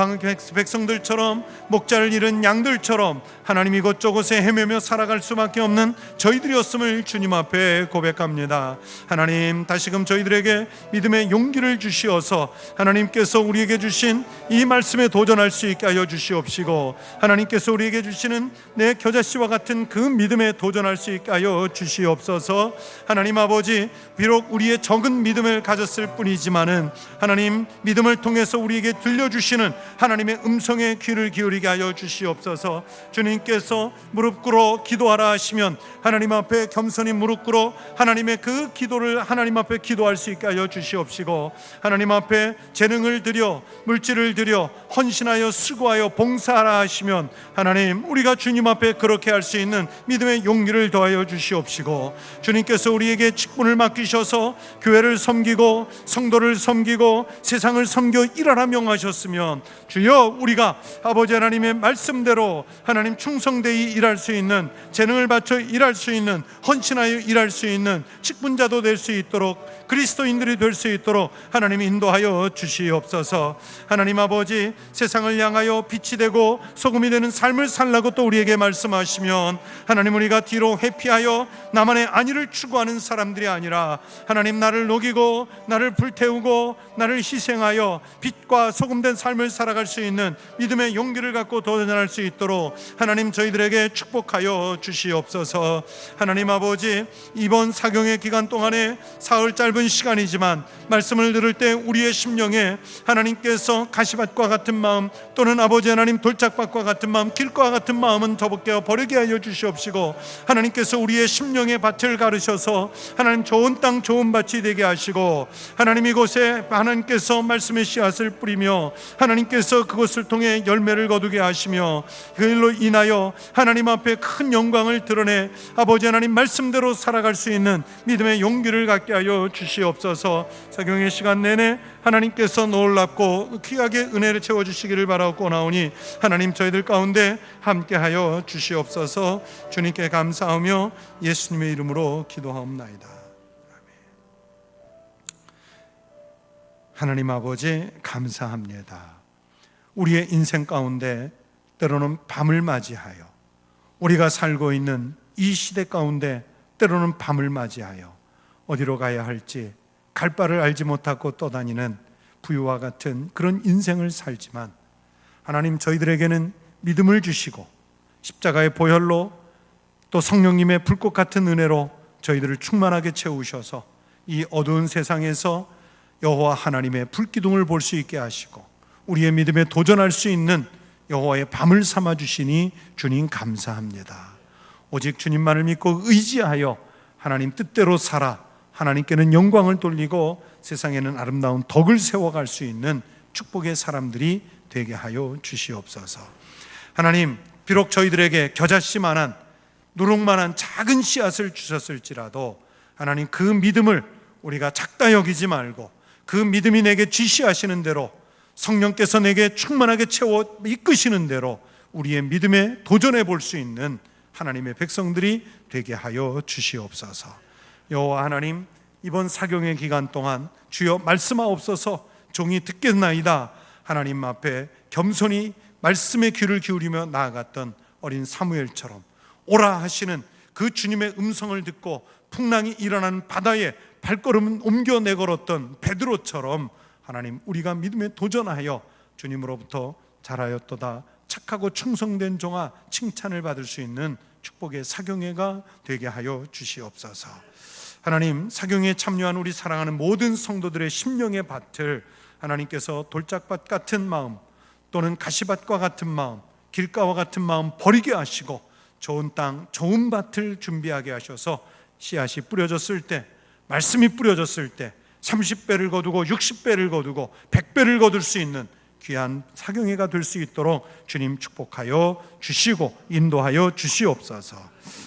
S1: 백성들처럼, 목자를 잃은 양들처럼 하나님 이곳저곳에 헤매며 살아갈 수밖에 없는 저희들이었음을 주님 앞에 고백합니다. 하나님, 다시금 저희들에게 믿음의 용기를 주시어서 하나님께서 우리에게 주신 이 말씀에 도전할 수 있게 하여 주시옵시고, 하나님께서 우리에게 주시는 내 겨자씨와 같은 그 믿음에 도전할 수 있게 하여 주시옵소서. 하나님 아버지, 비록 우리의 적은 믿음을 가졌을 뿐이지만은 하나님 믿음을 통해서 우리에게 들려주시는 하나님의 음성에 귀를 기울이게 하여 주시옵소서. 주님께서 무릎 꿇어 기도하라 하시면 하나님 앞에 겸손히 무릎 꿇어 하나님의 그 기도를 하나님 앞에 기도할 수 있게 하여 주시옵시고, 하나님 앞에 재능을 드려 물질을 드려 헌신하여 수고하여 봉사하라 하시면 하나님 우리가 주님 앞에 그렇게 할 수 있는 믿음의 용기를 더하여 주시옵시고, 주님께서 우리에게 직분을 맡기셔서 교회를 섬기고 성도를 섬기고 세상을 섬겨 일하라 명하셨으면 주여 우리가 아버지 하나님의 말씀대로 하나님 충성되이 일할 수 있는, 재능을 바쳐 일할 수 있는, 헌신하여 일할 수 있는 직분자도 될 수 있도록, 그리스도인들이 될 수 있도록 하나님 인도하여 주시옵소서. 하나님 아버지, 세상을 향하여 빛이 되고 소금이 되는 삶을 살라고 또 우리에게 말씀하시면 하나님 우리가 뒤로 회피하여 나만의 안위를 추구하는 사람들이 아니라 하나님 나를 녹이고 나를 불태우고 나를 희생하여 빛과 소금된 삶을 살아갈 수 있는 믿음의 용기를 갖고 도전할 수 있도록 하나님 저희들에게 축복하여 주시옵소서. 하나님 아버지, 이번 사경의 기간 동안에 사흘 짧은 시간이지만 말씀을 들을 때 우리의 심령에 하나님께서 가시밭과 같은 마음 또는 아버지 하나님 돌짝밭과 같은 마음, 길과 같은 마음은 접게 버리게 하여 주시옵시고, 하나님께서 우리의 심령의 밭을 가르셔서 하나님 좋은 땅 좋은 밭이 되게 하시고, 하나님 이곳에 하나님께서 말씀의 씨앗을 뿌리며 하나님께서 그것을 통해 열매를 거두게 하시며 그 일로 인하여 하나님 앞에 큰 영광을 드러내 아버지 하나님 말씀대로 살아갈 수 있는 믿음의 용기를 갖게 하여 주시옵소서. 사경의 시간 내내 하나님께서 놀랍고 귀하게 은혜를 채워주시기를 바라고 나오니 하나님 저희들 가운데 함께하여 주시옵소서. 주님께 감사하며 예수님의 이름으로 기도하옵나이다. 하나님 아버지 감사합니다. 우리의 인생 가운데 때로는 밤을 맞이하여 우리가 살고 있는 이 시대 가운데 때로는 밤을 맞이하여 어디로 가야 할지 갈 바를 알지 못하고 떠다니는 부유와 같은 그런 인생을 살지만 하나님 저희들에게는 믿음을 주시고 십자가의 보혈로 또 성령님의 불꽃 같은 은혜로 저희들을 충만하게 채우셔서 이 어두운 세상에서 여호와 하나님의 불기둥을 볼 수 있게 하시고 우리의 믿음에 도전할 수 있는 여호와의 밤을 삼아 주시니 주님 감사합니다. 오직 주님만을 믿고 의지하여 하나님 뜻대로 살아 하나님께는 영광을 돌리고 세상에는 아름다운 덕을 세워갈 수 있는 축복의 사람들이 되게 하여 주시옵소서. 하나님, 비록 저희들에게 겨자씨만한 누룩만한 작은 씨앗을 주셨을지라도 하나님 그 믿음을 우리가 작다 여기지 말고 그 믿음이 내게 지시하시는 대로 성령께서 내게 충만하게 채워 이끄시는 대로 우리의 믿음에 도전해 볼 수 있는 하나님의 백성들이 되게 하여 주시옵소서. 여호와 하나님, 이번 사경의 기간 동안 주여 말씀하옵소서. 종이 듣겠나이다. 하나님 앞에 겸손히 말씀의 귀를 기울이며 나아갔던 어린 사무엘처럼 오라 하시는 그 주님의 음성을 듣고 풍랑이 일어나는 바다에 발걸음을 옮겨 내걸었던 베드로처럼 하나님 우리가 믿음에 도전하여 주님으로부터 잘하였도다 착하고 충성된 종아 칭찬을 받을 수 있는 축복의 사경회가 되게 하여 주시옵소서. 하나님, 사경회에 참여한 우리 사랑하는 모든 성도들의 심령의 밭을 하나님께서 돌짝밭 같은 마음 또는 가시밭과 같은 마음, 길가와 같은 마음 버리게 하시고 좋은 땅, 좋은 밭을 준비하게 하셔서 씨앗이 뿌려졌을 때, 말씀이 뿌려졌을 때 30배를 거두고 60배를 거두고 100배를 거둘 수 있는 귀한 사경회가 될 수 있도록 주님 축복하여 주시고 인도하여 주시옵소서.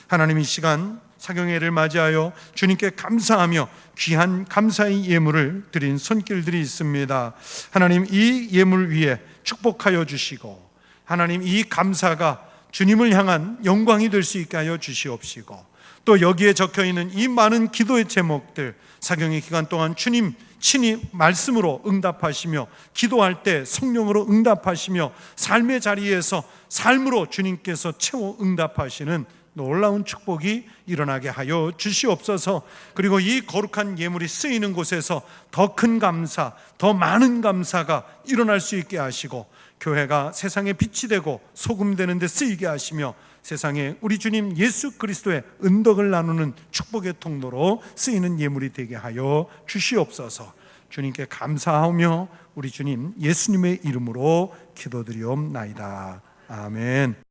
S1: 하나님, 이 시간 사경회를 맞이하여 주님께 감사하며 귀한 감사의 예물을 드린 손길들이 있습니다. 하나님, 이 예물 위에 축복하여 주시고 하나님 이 감사가 주님을 향한 영광이 될 수 있게 하여 주시옵시고 또 여기에 적혀있는 이 많은 기도의 제목들 사경의 기간 동안 주님 친히 말씀으로 응답하시며 기도할 때 성령으로 응답하시며 삶의 자리에서 삶으로 주님께서 채워 응답하시는 놀라운 축복이 일어나게 하여 주시옵소서. 그리고 이 거룩한 예물이 쓰이는 곳에서 더 큰 감사, 더 많은 감사가 일어날 수 있게 하시고 교회가 세상에 빛이 되고 소금 되는 데 쓰이게 하시며 세상에 우리 주님 예수 그리스도의 은덕을 나누는 축복의 통로로 쓰이는 예물이 되게 하여 주시옵소서. 주님께 감사하며 우리 주님 예수님의 이름으로 기도드리옵나이다. 아멘.